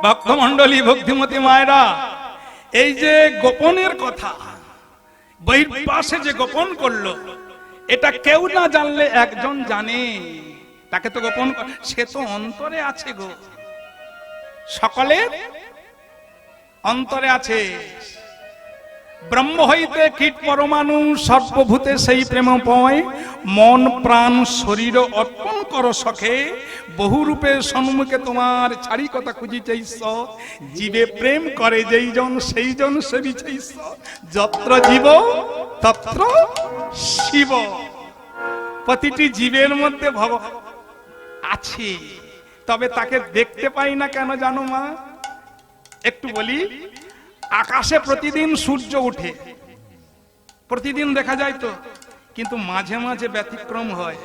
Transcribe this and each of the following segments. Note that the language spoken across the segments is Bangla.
ভক্তমণ্ডলী, ভক্তিমতী মায়েরা, এই যে গোপনের কথা বহির্বাসে যে গোপন করলো, এটা কেউ না জানলে একজন জানে, তাকে তো গোপন, সে তো অন্তরে আছে গো, সকলের অন্তরে আছে। ব্রহ্ম হইতে কীট পরমাণু সর্বভূতে সেই প্রেম পয়, মন প্রাণ শরীর অর্পণ কর সখে, বহুরূপে সম্মুখে তোমার ছাড়ি কথা খুঁজিছেইস, জীবে প্রেম করে যেই জন সেই জন সেবিছেইস, যত্র জীব তত্র শিব। প্রতিটি জীবের মধ্যে ভগবান আছে, তবে তাকে দেখতে পাই না কেন জানো মা? একটু বলি, আকাশে প্রতিদিন সূর্য উঠে, প্রতিদিন দেখা যায় তো, কিন্তু মাঝে মাঝে ব্যতিক্রম হয়।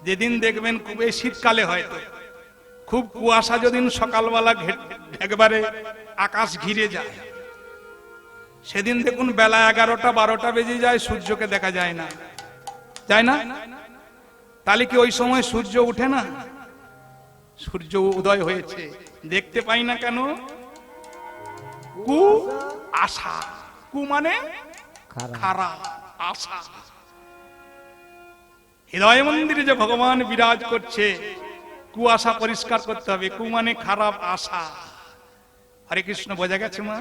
যেদিন দেখবেন খুব, এই শীতকালে হয়তো খুব কুয়াশা, যেদিন সকালবেলা একবারে আকাশ ঘিরে যায়, সেদিন দেখুন বেলা 11টা 12টা বেজে যায়, সূর্যকে দেখা যায় না, যায় না? তাহলে কি ওই সময় সূর্য উঠে না? সূর্য উদয় হয়েছে, দেখতে পাই না কেন? কু আশা, কু মানে খারাপ, আশা। হৃদয় মন্দিরে যে ভগবান বিরাজ করছে, কুয়াশা পরিষ্কার করতে হবে, কু মানে খারাপ আশা। হরে কৃষ্ণ, বোঝা গেছে মা?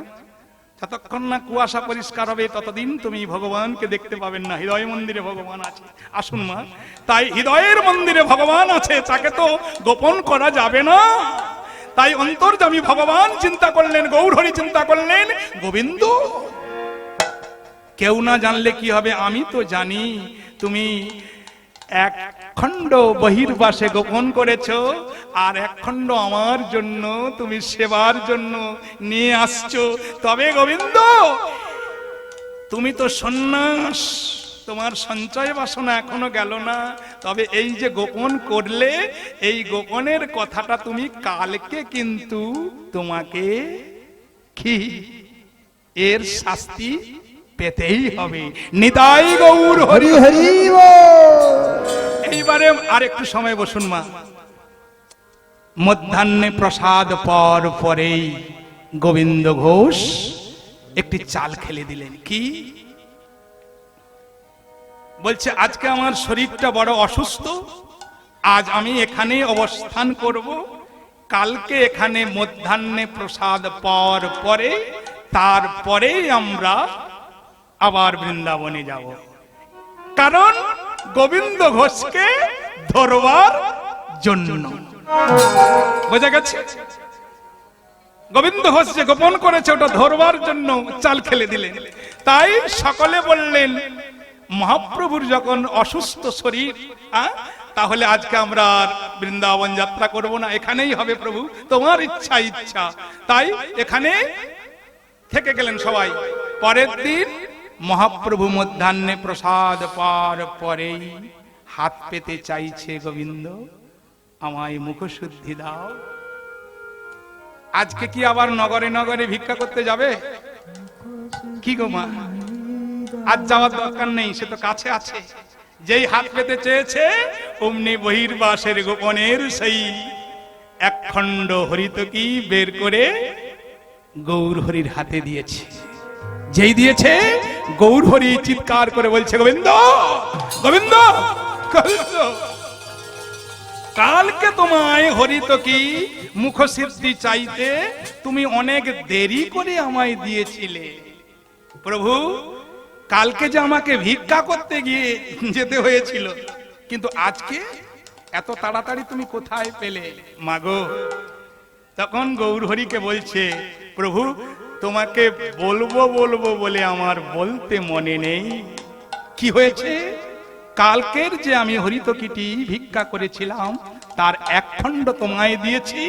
যতক্ষণ না কুয়াশা পরিষ্কার হবে ততদিন তুমি ভগবানকে দেখতে পাবেন না। হৃদয় মন্দিরে ভগবান আছে, আসুন মা। তাই হৃদয়ের মন্দিরে ভগবান আছে, তাকে তো গোপন করা যাবে না। তাই অন্তর্যামী ভগবান চিন্তা করলেন, গৌরহরি চিন্তা করলেন, গোবিন্দ কেউ না জানলে কি হবে, আমি তো জানি তুমি এক খণ্ড বহির্বাসে গোপন করেছো, আর এক খণ্ড আমার জন্য তুমি সেবার জন্য নিয়ে আসছো। তবে গোবিন্দ, তুমি তো সন্ন্যাস, তোমার সঞ্চয় বাসনা এখনো গেল না, তবে এই যে গোপন করলে, এই গোপনের কথাটা তুমি কালকে কিন্তু তোমাকে কি এর শাস্তি পেতেই হবে। নিতাই গৌর হরি হরি। এইবারে আর একটু সময় বসুন মা। মধ্যাহ্নে প্রসাদ পর পরেই গোবিন্দ ঘোষ একটি চাল খেলে দিলেন। কি বলছে? আজকে আমার শরীরটা বড় অসুস্থ, আজ আমি এখানে অবস্থান করব, কালকে এখানে মধ্যাহ্নে প্রসাদ পর পরে, তারপরে আমরা আবার বৃন্দাবনে যাব। কারণ গোবিন্দ ঘোষকে ধরবার জন্য। বোঝা গেছে? গোবিন্দ ঘোষ যে গোপন করেছে ওটা ধরবার জন্য চাল খেলে দিলেন। তাই সকলে বললেন, মহাপ্রভুর যখন অসুস্থ শরীর, তাহলে আজকে আমরা আর বৃন্দাবন যাত্রা করব না, এখানেই হবে প্রভু, তোমার ইচ্ছা ইচ্ছা। তাই এখানে থেকে গেলেন সবাই। পরের দিন মহাপ্রভু মধ্যাহ্নে প্রসাদ পাওয়ার পরেই হাত পেতে চাইছে, গোবিন্দ আমায় মুখশুদ্ধি দাও। আজকে কি আবার নগরে নগরে ভিক্ষা করতে যাবে? কি গো মা, আজ যাওয়ার দরকার নেই, সে তো কাছে আছে। যেই হাত পেতে চেয়েছে, অমনি বহির্বাসের গোপনের সেই এক খণ্ড হরিতকি বের করে গৌর হরির হাতে দিয়েছে। যেই দিয়েছে, গৌর হরি চিৎকার করে বলছে, গোবিন্দ গোবিন্দ গোবিন্দ, কালকে তোমায় হরিতকি মুখসিদ্ধি চাইতে তুমি অনেক দেরি করে আমায় দিয়েছিলে। প্রভু, কালকে যে আমাকে ভিক্ষা করতে গিয়ে যেতে হয়েছিল, কিন্তু আজকে এত তাড়াতাড়ি তুমি কোথায় পেলে মাগো? তখন গৌরহরিকে বলছে, প্রভু তোমাকে বলবো বলবো বলে আমার বলতে মনে নেই। কি হয়েছে? কালকের যে আমি হরিতকিটি ভিক্ষা করেছিলাম, তার এক খণ্ড তোমায় দিয়েছি,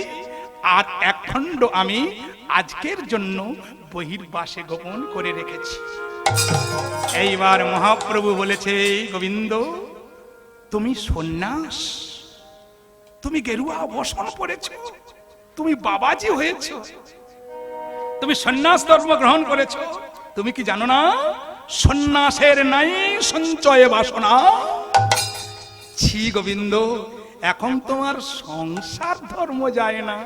আর এক খণ্ড আমি আজকের জন্য বহির্বাসে গোপন করে রেখেছি। এইবার মহাপ্রভু বলেছে, গোবিন্দ তুমি সন্ন্যাস, তুমি গেরুয়া বসন পড়েছো, তুমি বাবাজি হয়েছো, তুমি সন্ন্যাস ধর্ম গ্রহণ করেছো। তুমি কি জানো না, সন্ন্যাসের নাই সঞ্চয় বাসনা। ছি গোবিন্দ, এখন তোমার সংসার ধর্ম যায় না,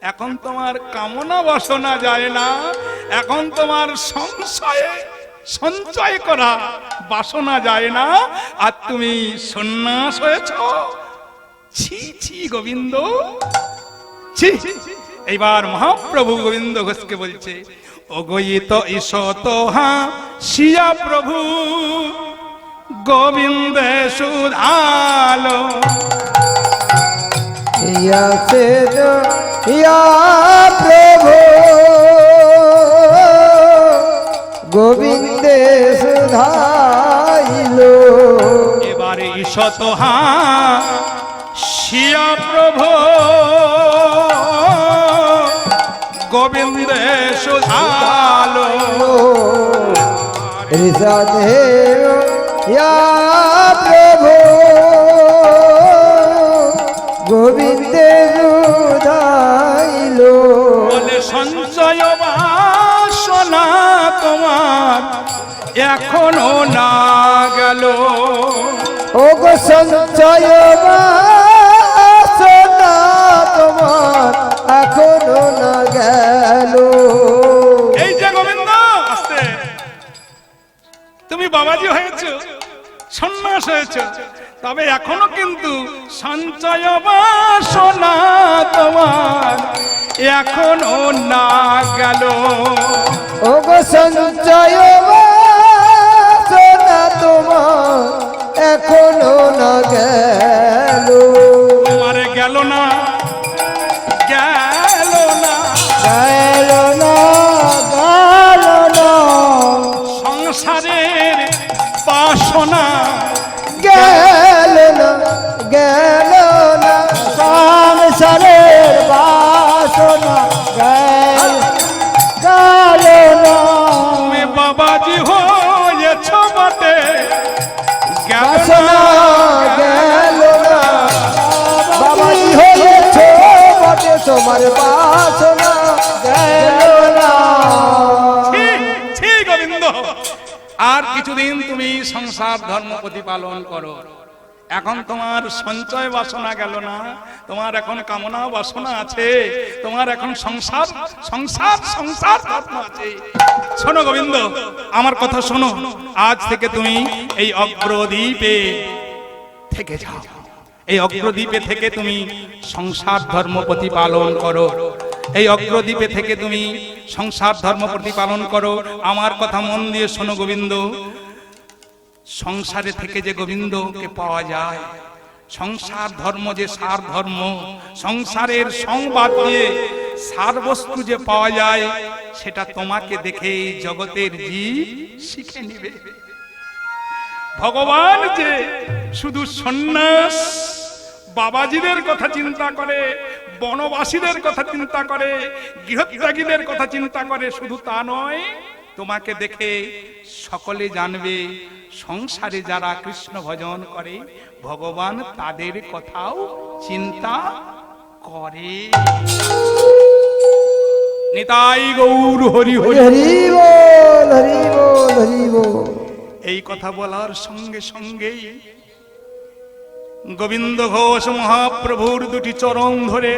এখন তোমার কামনা বাসনা যায় না, এখন তোমার সঞ্চয় করা বাসনা যায় না, আর তুমি সন্ন্যাস হয়েছ। ছি ছি গোবিন্দ, ছি। এইবার মহাপ্রভু গোবিন্দ ঘোষকে বলছে, অগয়িত ঈশত হা শিয়া প্রভু গোবিন্দে সুধালো। ইয়া প্রভু গোবিন্দে সুধাইলো। এবারে ঈশত হা শিয়া প্রভু গোবিন্দে সুধালো। ঋষাদে ইয়া প্রভু গোবিন্দে সুধাইলো। বলে সঞ্চয় বাসনা তোমার এখনো না গেল। ও গো সঞ্চয় বাসনা তোমার এখনো না গেল। এই যে গোবিন্দ, আস্তে, তুমি বাবাজি হয়েছ, সন্ন্যাস হয়েছ, তবে এখনো কিন্তু সঞ্চয় বাসনা তোমার এখনো না গেল। ও গো সঞ্চয় বাসনা তোমার এখনো না গেল। তোমার গেল না, গেল না, গেল না, গেল না। সংসারের বাসনা গেল না, গেল না। সংসারের বাসনা গেল না। তুমি বাবাজি হয়েছ বটে, বাসনা গেল না। বাবাজি হয়েছ বটে, তোমার বাসনা গেল না। ছি গোবিন্দ, আর কিছুদিন তুমি সংসার ধর্ম প্রতিপালন করো। এখন তোমার সঞ্চয় বাসনা গেল না, তোমার এখন কামনা বাসনা আছে, তোমার এখন সংসার সংসার সংসার ধর্ম আছে। শোনো গোবিন্দ, আমার কথা শোনো, আজ থেকে তুমি এই অগ্রদ্বীপে থেকে যাও। এই অগ্রদ্বীপে থেকে তুমি সংসার ধর্ম প্রতিপালন করো। এই অগ্রদ্বীপে থেকে তুমি সংসার ধর্ম প্রতিপালন করো। আমার কথা মন দিয়ে শোনো গোবিন্দ, সংসারে থেকে যে গোবিন্দকে পাওয়া যায়, সংসার ধর্ম যে সার ধর্ম, সংসারের সংবাদ দিয়ে সার বস্তু যে পাওয়া যায়, সেটা তোমাকে দেখে জগতের জীব শিখে নিবে। ভগবান যে শুধু সন্ন্যাস বাবাজিদের কথা চিন্তা করে, বনবাসীদের কথা চিন্তা করে, গৃহত্যাগীদের কথা চিন্তা করে, শুধু তা নয়, তোমাকে দেখে সকলে জানবে সংসারে যারা কৃষ্ণ ভজন করে ভগবান তাদের কথাও চিন্তা করে। নিতাই গৌর হরি হরি। হরি বল, হরি বল, হরি বল। এই কথা বলার সঙ্গে সঙ্গেই গোবিন্দ ঘোষ মহাপ্রভুর দুটি চরণ ধরে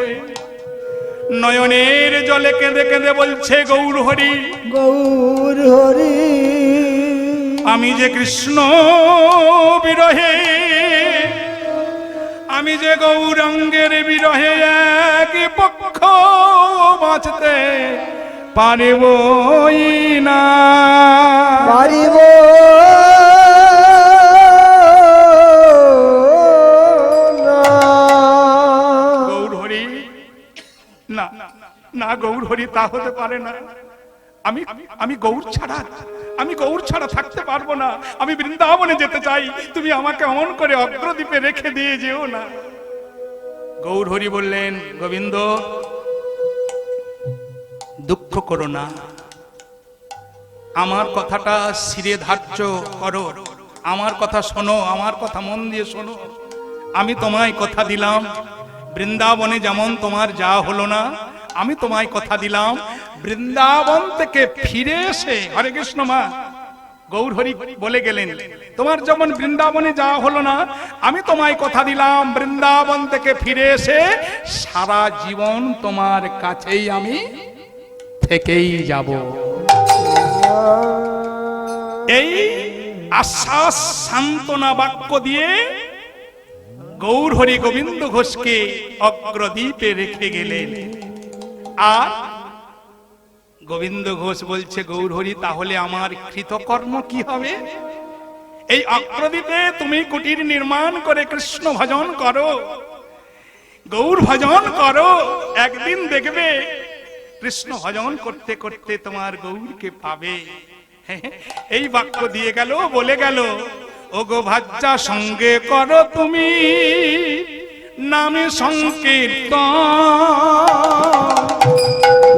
নয়নের জলে কেঁদে কেঁদে বলছে, গৌর হরি, গৌর হরি। আমি যে কৃষ্ণ বিরহে, আমি যে গৌরাঙ্গের বিরহে এক পক্ষ বাঁচতে পারিবই না, পারিব না। গৌর হরি, না না গৌর হরি, তা হতে পারে না। আমি গৌর ছাড়া থাকতে পারবো না। আমি বৃন্দাবনে যেতে চাই, তুমি আমাকে অমন করে অগ্রদ্বীপে রেখে দিয়ে যেও না। গৌর হরি বললেন, গোবিন্দ দুঃখ করো না, আমার কথাটা শিরে ধার্য করো, আমার কথা শোনো, আমার কথা মন দিয়ে শোনো। আমি তোমায় কথা দিলাম, বৃন্দাবনে যেমন তোমার যা হলো না, আমি তোমায় কথা দিলাম বৃন্দাবন থেকে ফিরে এসে, হরে কৃষ্ণ মা, গৌর হরি বলে গেলেন, তোমার যেমন বৃন্দাবনে যাওয়া হলো না, আমি তোমায় কথা দিলাম বৃন্দাবন থেকে ফিরে এসে সারা জীবন তোমার কাছেই আমি থেকেই যাব। এই আশ্বাস সান্ত্বনা বাক্য দিয়ে গৌর হরি গোবিন্দ ঘোষকে অগ্রদ্বীপে রেখে গেলেন। আর গোবিন্দ ঘোষ বলছে, গৌর হরি তাহলে আমার কৃতকর্ম কি হবে? এই অগ্রদ্বীপে তুমি কুটির নির্মাণ করে কৃষ্ণ ভজন করো, গৌর ভজন করো, একদিন দেখবে কৃষ্ণ ভজন করতে করতে তোমার গৌরকে পাবে। এই বাক্য দিয়ে গেল, বলে গেল, ও গো ভাজ্যা সঙ্গে করো তুমি নামে সংকীর্তন,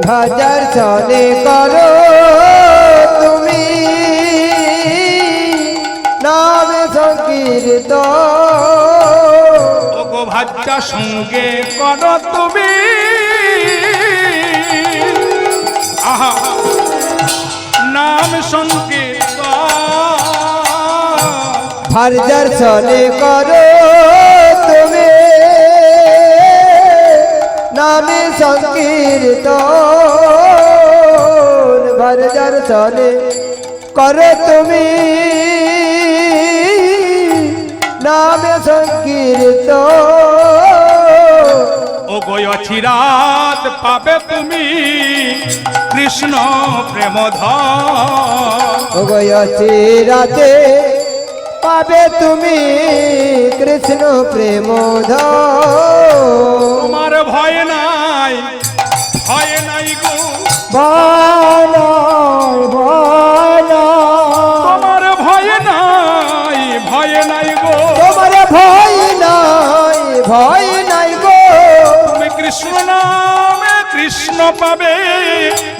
ভাজার চলে করো তুমি নামে সংকীর্তন, ও গো ভাজ্যা সঙ্গে করো তুমি, আহা নাম সংকীর্তন, ভাজার চলে করো তুমি নামে সংকীর্তন, ভাজার চলে করো তুমি নামে সংকীর্তন, ও গো অচিরাত পাবে তুমি কৃষ্ণ প্রেমধন, ও গো অচিরাতে পাবে তুমি কৃষ্ণ প্রেমধন, তোমার ভয় নাই, ভয় নাই গো, ভয় নাই, ভয় নাই, তোমার ভয় নাই, ভয় নাই গো, তোমার ভয় নাই, ভয় নাই গো, তুমি কৃষ্ণ নামে কৃষ্ণ পাবে,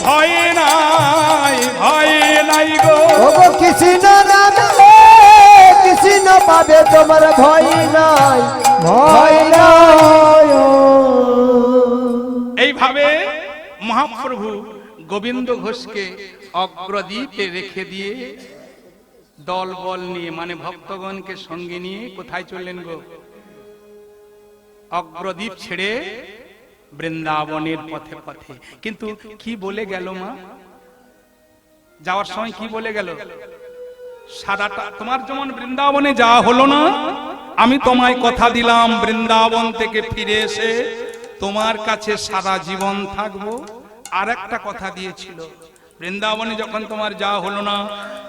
ভয় নাই, ভয় নাই গো, ও গো কৃষ্ণ নামে কৃষ্ণ পাবে, তোমার ভয় নাই, ভয় নাই। এইভাবে মহাপ্রভু গোবিন্দ ঘোষকে অগ্রদ্বীপে রেখে দিয়ে দল বল নিয়ে, মানে ভক্তগণকে সঙ্গে নিয়ে কোথায় চললেন গো? অগ্রদ্বীপ ছেড়ে বৃন্দাবনের পথে পথে। কিন্তু কি বলে গেল মা যাওয়ার সময়? কি বলে গেল? সারাটা তোমার যেমন বৃন্দাবনে যাওয়া হলো না, আমি তোমায় কথা দিলাম বৃন্দাবন থেকে ফিরে এসে তোমার কাছে সারা জীবন থাকবো। আর একটা কথা দিয়েছিল, বৃন্দাবনে যখন তোমার যাওয়া হলো না,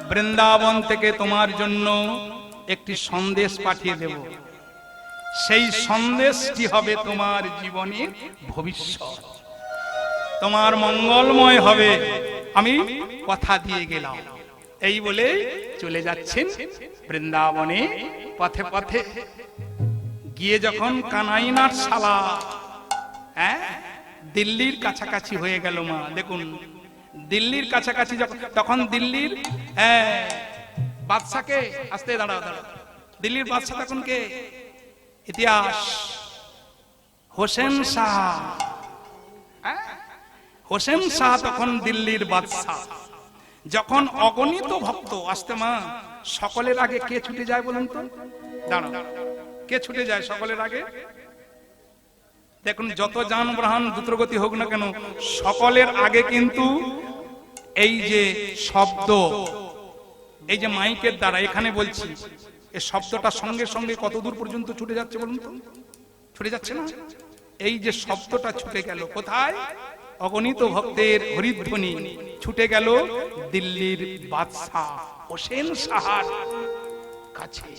বৃন্দাবন থেকে তোমার জন্য একটি সন্দেশ পাঠিয়ে দেব, সেই সন্দেশটি হবে তোমার জীবনের ভবিষ্যৎ, তোমার মঙ্গলময় হবে, আমি কথা দিয়ে গেলাম। এই বলে চলে যাচ্ছেন বৃন্দাবনে পথে পথে গিয়ে যখন কানাইনার শালা দিল্লির কাছাকাছি হয়ে গেল মা। দেখুন দিল্লির কাছাকাছি তখন দিল্লির বাদশাকে, আস্তে দাঁড়াও দাঁড়াও, দিল্লির বাদশা তখন কে? ইতিহাস হোসেন শাহ। হোসেন শাহ তখন দিল্লির বাদশা। যখন অগণিত ভক্ত, আসতে মা, সকলের আগে কে ছুটে যায় বলুন তো? দাঁড়াও, কে ছুটে যায় সকলের আগে? দেখুন যত যানবাহন দ্রুতগতি হোক না কেন, সকলের আগে কিন্তু এই যে শব্দ, এই যে মাইকের দ্বারা এখানে বলছি, এই শব্দটা সঙ্গে সঙ্গে কত দূর পর্যন্ত ছুটে যাচ্ছে বলুন তো? ছুটে যাচ্ছে না? এই যে শব্দটা ছুটে গেল কোথায়? অগণিত ভক্তের হরিধ্বনি ছুটে গেল দিল্লির বাদশাহ হোসেন শাহর কাছে।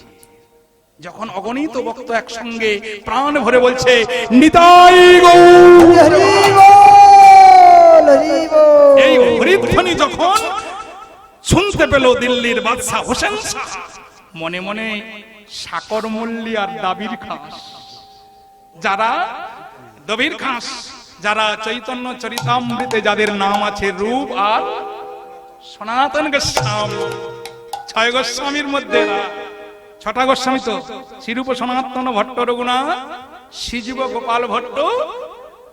যখন অগণিত ভক্ত একসঙ্গে প্রাণ ভরে বলছে নিতাই গৌর, এই হরিধ্বনি যখন শুনতে পেল দিল্লির বাদশাহ হোসেন শাহ, মনে মনে সাকর মল্লী আর দাবির খাস, যারা দবির খাস, যারা চৈতন্য চরিতামৃতে যাদের নাম আছে রূপ আর সনাতন গোস্বামী, 6 গোস্বামীর মধ্যে 6টা গোস্বামী তো শ্রীরূপ সনাতন ভট্ট রঘুনাথ শ্রীজীব গোপাল ভট্ট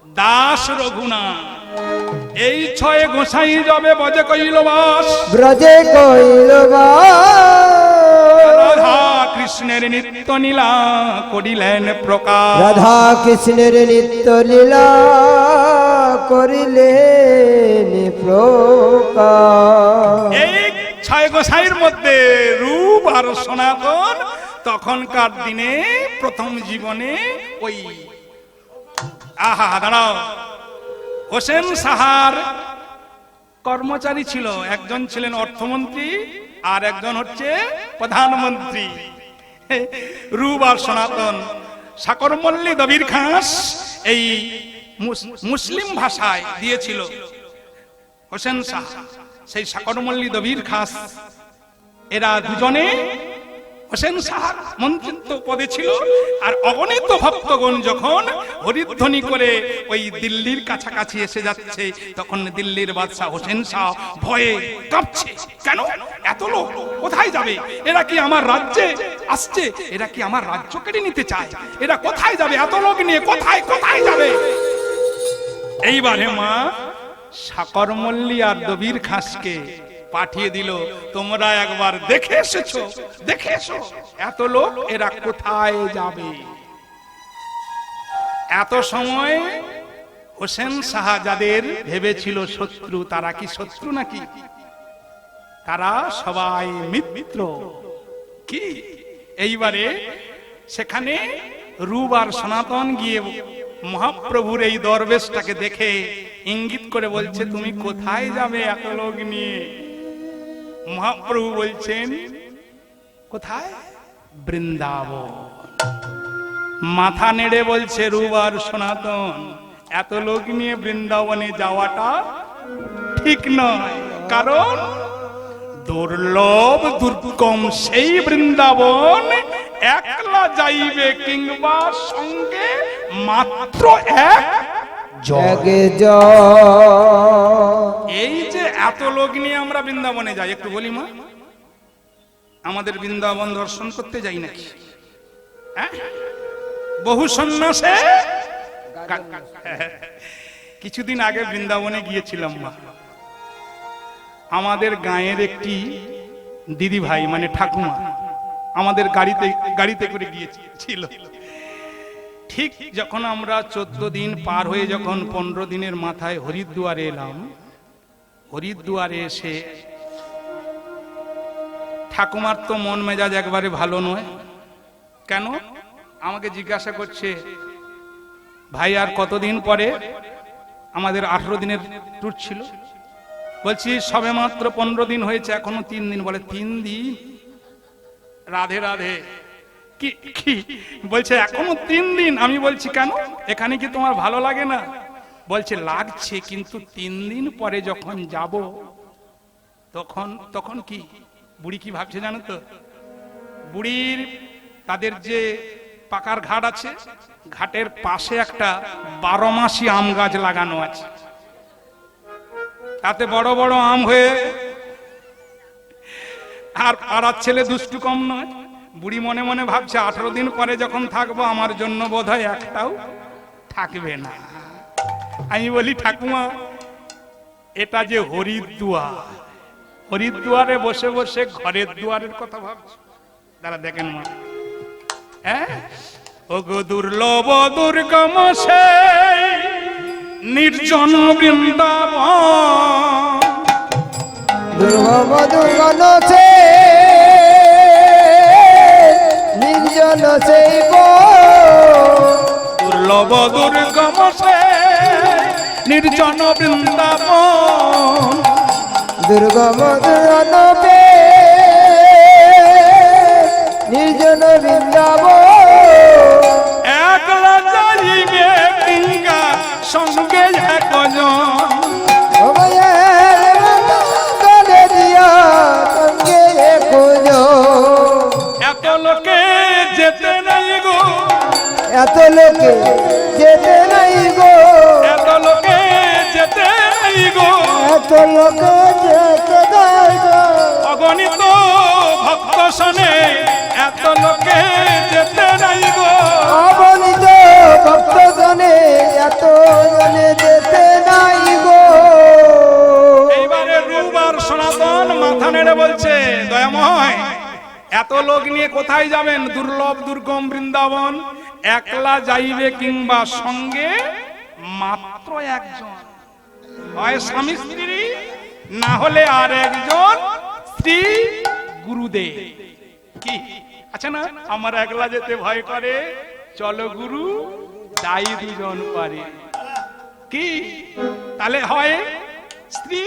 দাস রঘুনাথ। এই ছয়ে গোসাই যাবে বজে কইল বাস, ব্রজে কইল রাধা কৃষ্ণের নিত্য নীলা করিলেন প্রকাশ। রাধা কৃষ্ণের নিত্য লীলা করিলেন প্রকাশ। এই ছয় গোসাইয়ের মধ্যে রূপ আর সনাতন তখনকার দিনে প্রথম জীবনে ওই আহা দাঁড়াও, হোসেন সাহার কর্মচারী ছিল, একজন ছিলেন অর্থমন্ত্রী আর একজন হচ্ছে প্রধানমন্ত্রী। রূপ আর সনাতন সাকরমল্লী দবির খাস এই মুসলিম ভাষায় দিয়েছিল হোসেন শাহ। সেই সাকরমল্লী দবির খাস এরা দুজনে হোসেন শাহর মন্ত্রিত্ব পদে ছিল। আর অগণিত ভক্তগণ যখন হরিধ্বনি করে ওই দিল্লির কাছাকাছি এসে যাচ্ছে, তখন দিল্লির বাদশাহ হোসেন শাহ ভয়ে কাঁপছে। কেন এত লোক কোথায় যাবে? এরা কি আমার রাজ্যে আসছে? এরা কি আমার রাজ্য কেড়ে নিতে চায়? এরা কোথায় যাবে? এত লোক নিয়ে কোথায় কোথায় যাবে? এইবারে মা সাকরমল্লী আর দবির খাসকে পাঠিয়ে দিল, তোমরা একবার দেখে এসেছো, দেখে এসো এত লোক এরা কোথায় যাবে। এত সময় হোসেন শাহ যাদের ভেবেছিল শত্রু, তারা কি শত্রু নাকি? তারা সবাই মিত্র। কি এইবারে সেখানে রূপ আর সনাতন গিয়ে মহাপ্রভুর এই দরবেশটাকে দেখে ইঙ্গিত করে বলছে, তুমি কোথায় যাবে এত লোক নিয়ে? মহাপ্রভু বলছেন, কোথায়? বৃন্দাবন। মাথা নেড়ে বলছে রূপ আর সনাতন, এত লোক নিয়ে বৃন্দাবনে যাওয়াটা ঠিক নয়, কারণ দুর্লভ দুর্গম সেই বৃন্দাবন একলা যাইবে কিংবা সঙ্গে মাত্র এক। এই যে এত লোক নিয়ে আমরা বৃন্দাবনে যাই, একটু বলি মা, আমাদের বৃন্দাবন দর্শন করতে যাই নাকি? বহু সন্ন্যাসে কিছুদিন আগে বৃন্দাবনে গিয়েছিলাম মা। আমাদের গাঁয়ের একটি দিদি ভাই মানে ঠাকুমা আমাদের গাড়িতে করে গিয়েছিল। ঠিক যখন আমরা 14 দিন পার হয়ে যখন 15 দিনের মাথায় হরিদ্বারে এলাম, হরিদ্বারে এসে ঠাকুমার তো মন মেজাজ একবারে ভালো নয়। কেন? আমাকে জিজ্ঞাসা করছে, ভাই আর কতদিন পরে? আমাদের 18 দিনের ট্যুর ছিল। বলছি সবে মাত্র 15 দিন হয়েছে, এখনো 3 দিন। বলে 3 দিন? রাধে রাধে। কি কি বলছে এখনো 3 দিন? আমি বলছি কেন, এখানে কি তোমার ভালো লাগে না? বলছে লাগছে, কিন্তু 3 দিন পরে যখন যাব তখন কি? বুড়ি কি ভাবছে জানো তো? বুড়ির তাদের যে পাকার ঘাট আছে, ঘাটের পাশে একটা 12 মাসি আম গাছ লাগানো আছে। তাতে বড় বড় আম হয়ে, আর পাড়ার ছেলে দুষ্টু কম নয়। বুড়ি মনে মনে ভাবছে 18 দিন পরে যখন থাকবো আমার জন্য বোধহয় একটাও থাকবে না। আমি বলি ঠাকুমা, এটা যে হরিদ্বার, হরিদ্বারে বসে বসে ঘরের দুয়ারের কথা ভাবছি। দাঁড়া দেখেন মা, ও গো দুর্লভ দুর্গম সে নির্জন বৃন্দাবন, দুর্গম দুর্গম সে নির্জন সেই দুর্লভ দুর্গম সে নির্জন বৃন্দাবন, দুর্গম দুর্গম নির্জন বৃন্দাবন, একলা যাইবে কিংবা সঙ্গে একজন, এত লোকে যেতে নাই গো, এত লোকে যেতে নাই গো, এত লোকে যেতে নাই গো, এত লোকে যেতে নাই গো, অগণিত ভক্ত শোনে এত লোকে যেতে নাই গো, অগণিত ভক্ত জনে এত জনে যেতে নাই গো। এইবারে রূপ আর সনাতন মাথা নেড়ে বলছে, দয়াময় এত লোক নিয়ে কোথায় যাবেন? দুর্লভ দুর্গম বৃন্দাবন, একলা যাইবে কিংবা সঙ্গে মাত্র একজন, হয় স্বামী স্ত্রী, না হলে আর একজন স্ত্রী গুরুদেব। কি আচ্ছা না, আমার একলা যেতে ভয় করে, চলো গুরু যাই দুজন পারে। কি তাহলে হয় স্ত্রী,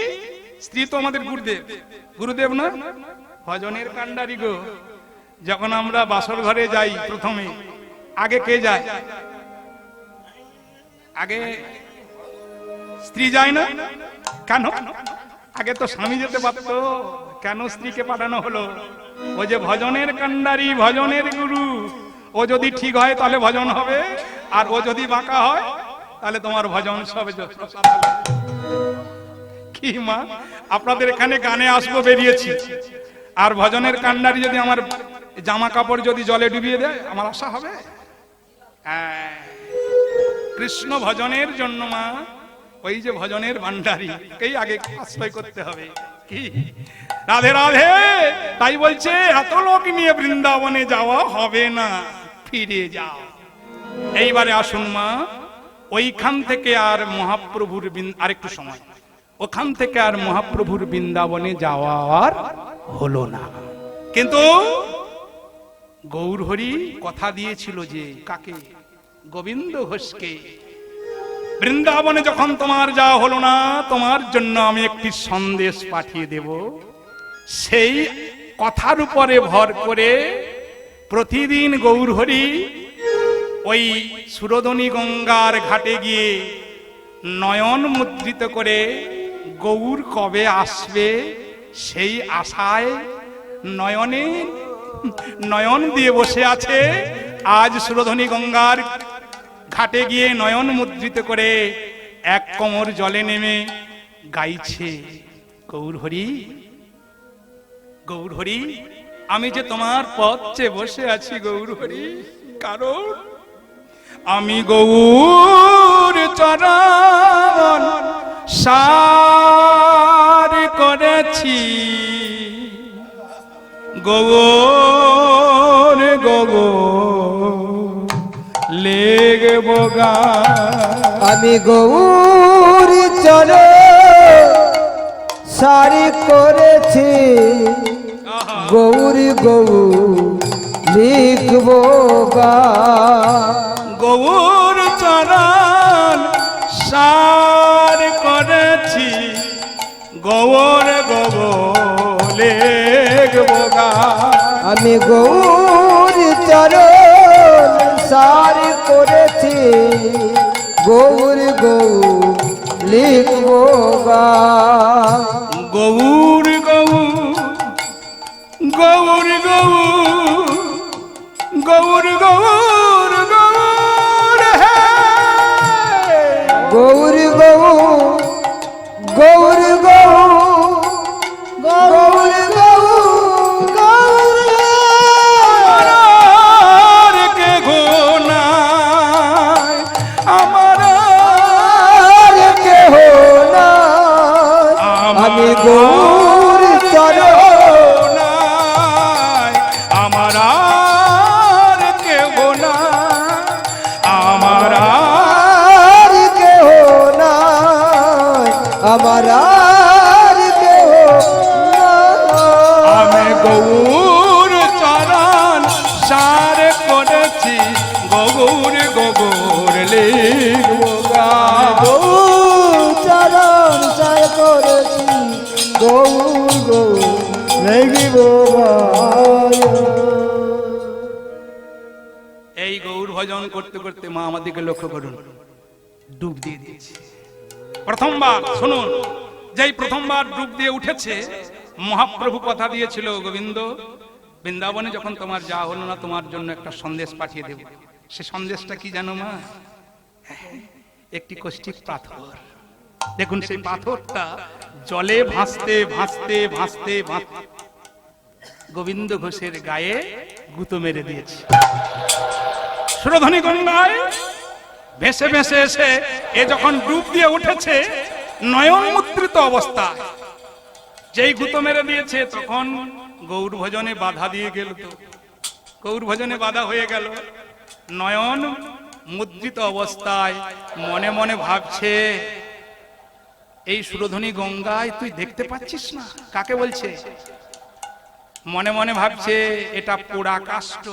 স্ত্রী তো আমাদের গুরুদেব, গুরুদেব না ভজনের কান্ডারি গো। যখন আমরা বাসর ঘরে যাই প্রথমে আগে কে যায়? আগে স্ত্রী যায় না কেন? আগে তো স্বামী যেতে পারতো, কেন স্ত্রীকে পাঠানো হলো? ও যে ভজনের কান্ডারি, ভজনের গুরু, ও যদি ঠিক হয় তাহলে ভজন হবে, আর ও যদি বাঁকা হয় তাহলে তোমার ভজন সব। কি মা, আপনাদের এখানে গানে আসবো বেরিয়েছি, আর ভজনের কান্ডারি যদি আমার জামা কাপড় যদি জলে ডুবিয়ে দেয়, আমার আশা হবে? কৃষ্ণ ভজনের জন্য মা ওই যে ভজনের ভান্ডারী কেই আগে আশ্রয় করতে হবে। কি রাধে রাধে। তাই বলছে এত লোক নিয়ে বৃন্দাবনে যাওয়া হবে না, ফিরে যাও। এইবারে আসুন মা, ওইখান থেকে আর মহাপ্রভুর আরেকটু সময়, ওখান থেকে আর মহাপ্রভুর বৃন্দাবনে যাওয়ার হলো না। কিন্তু গৌরহরি কথা দিয়েছিল যে কাকে? গোবিন্দ ঘোষকে, বৃন্দাবনে যখন তোমার যাওয়া হলো না, তোমার জন্য আমি একটি সন্দেশ পাঠিয়ে দেব। সেই কথার উপরে ভর করে প্রতিদিন গৌরহরি ওই সুরধনী গঙ্গার ঘাটে গিয়ে নয়ন মুদ্রিত করে গৌর কবে আসবে সেই আশায় নয়নে নয়ন দিয়ে বসে আছে। আজ সুরধনী গঙ্গার ঘাটে গিয়ে নয়ন মুদ্রিত করে এক কোমর জলে নেমে গাইছে, গৌরহরি গৌরহরি আমি যে তোমার পথ চেয়ে বসে আছি গৌরহরি, কারণ আমি গৌর চরণ সার করেছি। গৌর গৌর লেগবো গান, আমি গৌর চরণ সারি করেছি। গৌর গৌর লিখবো গান, গৌর চরণ সার করেছি। গৌর গৌর লেগবো গান, আমি গৌর চরণ সারি করেছি। গৌর গৌর লিখবো গান, গৌর গৌর গৌর গৌর গৌর গৌর গৌর হে গৌর গৌর গৌর গৌর গৌর গৌর গৌর আমার কে ঘনায়, আমার কেহ না, আমি গৌর চরণ আমার কেহ না, আমার কেহ না, আমার কেহ না। আমি গৌর চরণ সার করেছি। গৌর গৌর লিখবো গান, গৌর চরণ সার করেছি। গৌর গৌর লিখবো গান। এই গৌর ভজন করতে করতে মা আমাদেরকে লক্ষ্য করুন, ডুব দিয়ে দিয়েছে। প্রথমবার শুনুন, যেই প্রথমবার ডুব দিয়ে উঠেছে, মহাপ্রভু কথা দিয়েছিল, গোবিন্দ বৃন্দাবনে যখন তোমার যা হলো না, তোমার জন্য একটা সন্দেশ পাঠিয়ে দেব। সে সন্দেশটা কি জানো মা? একটি কষ্টিক পাথর। দেখুন সেই পাথরটা জলে ভাসতে ভাসতে ভাসতে ভাসতে গোবিন্দ ঘোষের গায়ে গুঁতো মেরে দিয়েছে। সুরধনী গঙ্গায় ভেসে ভেসে এসে এ যখন ডুব দিয়ে উঠেছে নয়ন মুদ্রিত অবস্থায়, যেই গুঁতো মেরে দিয়েছে তখন গৌর ভজনে বাধা দিয়ে গেল। তো গৌর ভজনে বাধা হয়ে গেল। নয়ন মুদ্রিত অবস্থায় মনে মনে ভাবছে, এই সুরধ্বনি গঙ্গায় তুই দেখতে পাচ্ছিস না? কাকে বলছে? মনে মনে ভাবছে এটা পোড়া কাষ্ঠ।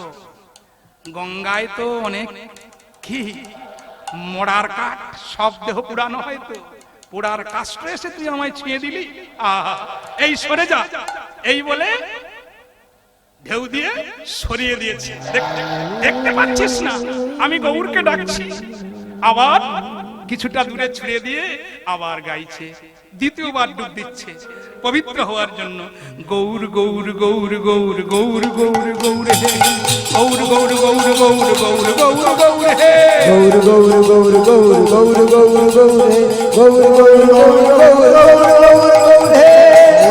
গঙ্গায় তো অনেক কি মরার কাঠ, সব দেহ পুরানো হয়, তো পোড়ার কাষ্ঠ এসে তুই আমায় ছুঁয়ে দিলি। আহা, এই সরে যা, এই বলে ঢেউ দিয়ে সরিয়ে দিয়েছে। দেখতে পাচ্ছিস না আমি গৌরকে ডাকছি? আবার কিছুটা দূরে ছুড়ে দিয়ে আবার গাইছে, দ্বিতীয়বার ডুব দিচ্ছে পবিত্র হওয়ার জন্য। গৌর গৌর গৌর গৌর গৌর গৌর গৌর হে, গৌর গৌর গৌর গৌর গৌর গৌর গৌর হে, গৌর গৌর গৌর গৌর গৌর গৌর গৌর হে,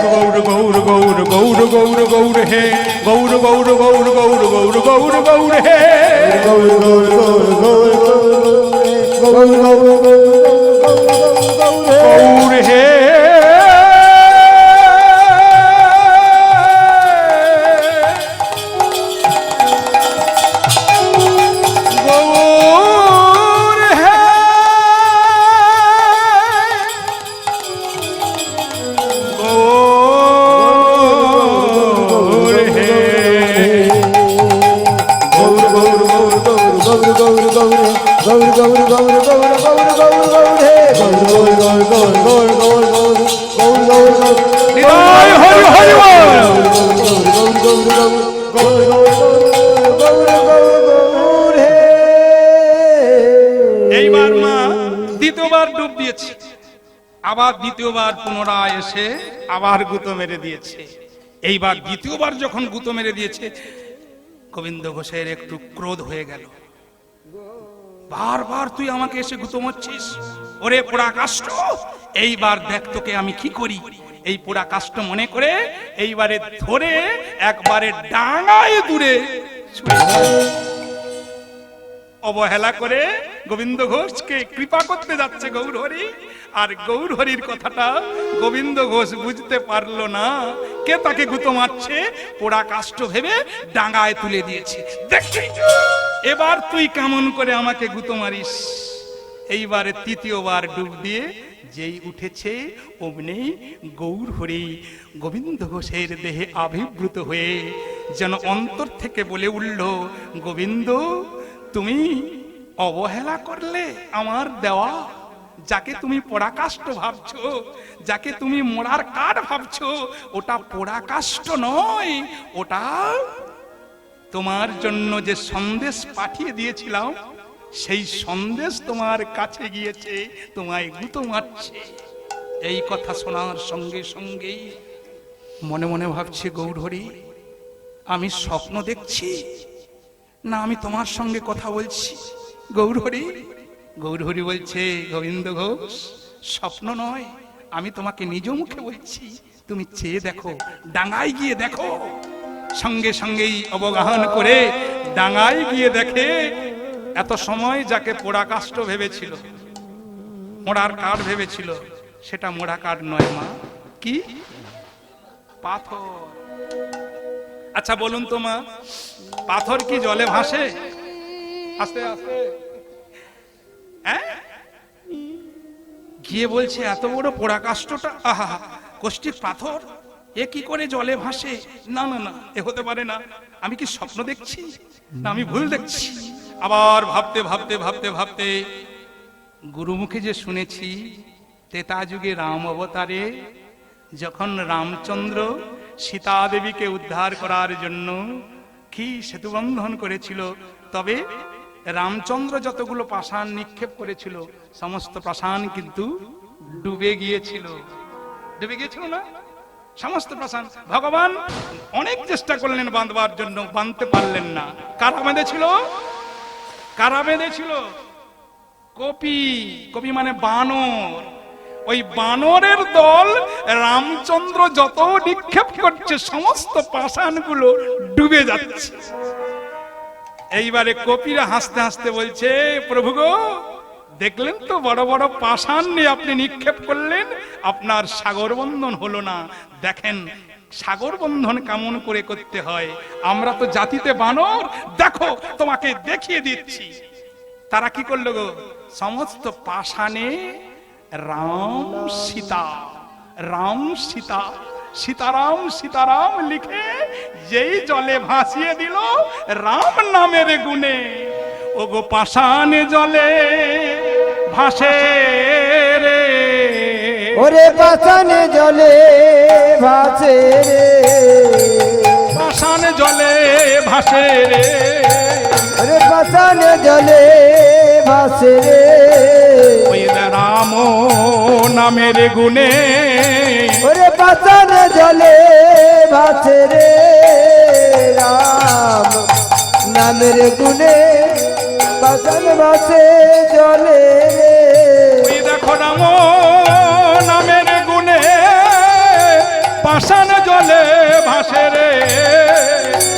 গৌর গৌর গৌর গৌর গৌর গৌর হে, গৌর গৌর গৌর গৌর গৌর গৌর হে, গৌর গৌর গৌর গৌর গৌর গৌর গৌর হে, গৌর গৌর গৌর গৌর গৌর গৌর গৌর হে। এইবার মা দ্বিতীয়বার ডুব দিয়েছে, আবার দ্বিতীয়বার পুনরায় এসে আবার গুঁতো মেরে দিয়েছে। এইবার দ্বিতীয়বার যখন গুঁতো মেরে দিয়েছে গোবিন্দ ঘোষের একটু ক্রোধ হয়ে গেল। বারবার তুই আমাকে এসে গুঁতো মারছিস, ওরে পোড়া কাষ্ঠ, এইবার দেখ তোকে আমি কি করি। এই পোড়া কাষ্ঠ মনে করে এইবারে ধরে একবারে ডাঙায় দূরে ছুঁড়ে দিল। অবহেলা করে গোবিন্দ ঘোষকে কৃপা করতে যাচ্ছে গৌর হরি, আর গৌর হরির কথাটা গোবিন্দ ঘোষ বুঝতে পারলো না। কে তাকে গুঁতো মারছে পোড়া কাষ্ঠ ভেবে ডাঙায় তুলে দিয়েছে। দেখি এবার তুই কেমন করে আমাকে গুঁতো মারিস। এইবারে তৃতীয়বার ডুব দিয়ে যেই উঠেছে অমনি গৌর হরি গোবিন্দ ঘোষের দেহে আবির্ভূত হয়ে যেন অন্তর থেকে বলে উঠল, গোবিন্দ তুমি অবহেলা করলে আমার দেওয়া, যাকে তুমি পোড়া কাষ্ঠ ভাবছো, যাকে তুমি মোড়ার কাঠ ভাবছো, ওটা পোড়া কাষ্ঠ নয়, ওটা তোমার জন্য যে সন্দেশ পাঠিয়ে দিয়েছিলাম সেই সন্দেশ তোমার কাছে গিয়েছে, তোমায় গুঁতো মারছে। এই কথা শোনার সঙ্গে সঙ্গেই মনে মনে ভাবছে গৌর হরি আমি স্বপ্ন দেখছি না আমি তোমার সঙ্গে কথা বলছি। গৌর হরি, গৌর হরি বলছে গোবিন্দ ঘোষ স্বপ্ন নয়, আমি তোমাকে নিজ মুখে বলছি, তুমি চেয়ে দেখো, ডাঙায় গিয়ে দেখো। সঙ্গে সঙ্গেই অবগাহন করে ডাঙায় গিয়ে দেখে এত সময় যাকে পোড়া কাষ্ঠ ভেবেছিল, মোড়ার কাঠ ভেবেছিল, সেটা মোড়া কাঠ নয় মা, কি পাথর। আচ্ছা বলুন তো মা, পাথর কি জলে ভাসে? আস্তে আস্তে হ্যাঁ, গিয়ে বলছে এত বড় পোড়া কাষ্ঠটা, আহা কষ্টির পাথর, এ কি করে জলে ভাসে? না না না, এ হতে পারে না, আমি কি স্বপ্ন দেখছি না আমি ভুল দেখছি? আবার ভাবতে ভাবতে ভাবতে ভাবতে গুরুমুখে যে শুনেছি ত্রেতা যুগে রাম অবতারে যখন রামচন্দ্র সীতা দেবীকে উদ্ধার করার জন্য কি সেতুবন্ধন করেছিল, তবে রামচন্দ্র যতগুলো পাষাণ নিক্ষেপ করেছিল সমস্ত পাষাণ কিন্তু ডুবে গিয়েছিল। ডুবে গিয়েছিল না সমস্ত পাষাণ? ভগবান অনেক চেষ্টা করলেন বাঁধবার জন্য, বাঁধতে পারলেন না। কারা বেঁধেছিল? কারা বেঁধেছিল? কপি। কপি মানে বানর। ওই বানরের দল রামচন্দ্র যত নিক্ষেপ করছে সমস্ত পাষাণগুলো ডুবে যাচ্ছে। এইবারে কপিরা হাসতে হাসতে বলছে, প্রভু গো দেখলেন তো, বড় বড় পাষাণ নিয়ে আপনি নিক্ষেপ করলেন, আপনার সাগর বন্ধন হলো না। দেখেন সাগর বন্ধন কেমন করে করতে হয়। আমরা তো জাতিতে বানর, দেখো তোমাকে দেখিয়ে দিচ্ছি। তারা কি করলো গো, সমস্ত পাষাণে রাম সীতা, রাম সীতা, সীতারাম সীতারাম লিখে যেই জলে ভাসিয়ে দিল রাম নামের গুণে। ও গো পাষাণে জলে ভাসে রে, ওরে পাষাণে জলে ভাসে রে, পাষাণে জলে ভাসে রে, ওরে পাষাণে জলে ভাসে রে, ওই রাম নামের গুণে। ওরে পাষাণে জলে ভাসে রে, রাম নামের গুণে পাষাণ ভাসে জলে রে। ওই দেখো রাম নামের গুণে পাষাণ জলে ভাসে রে,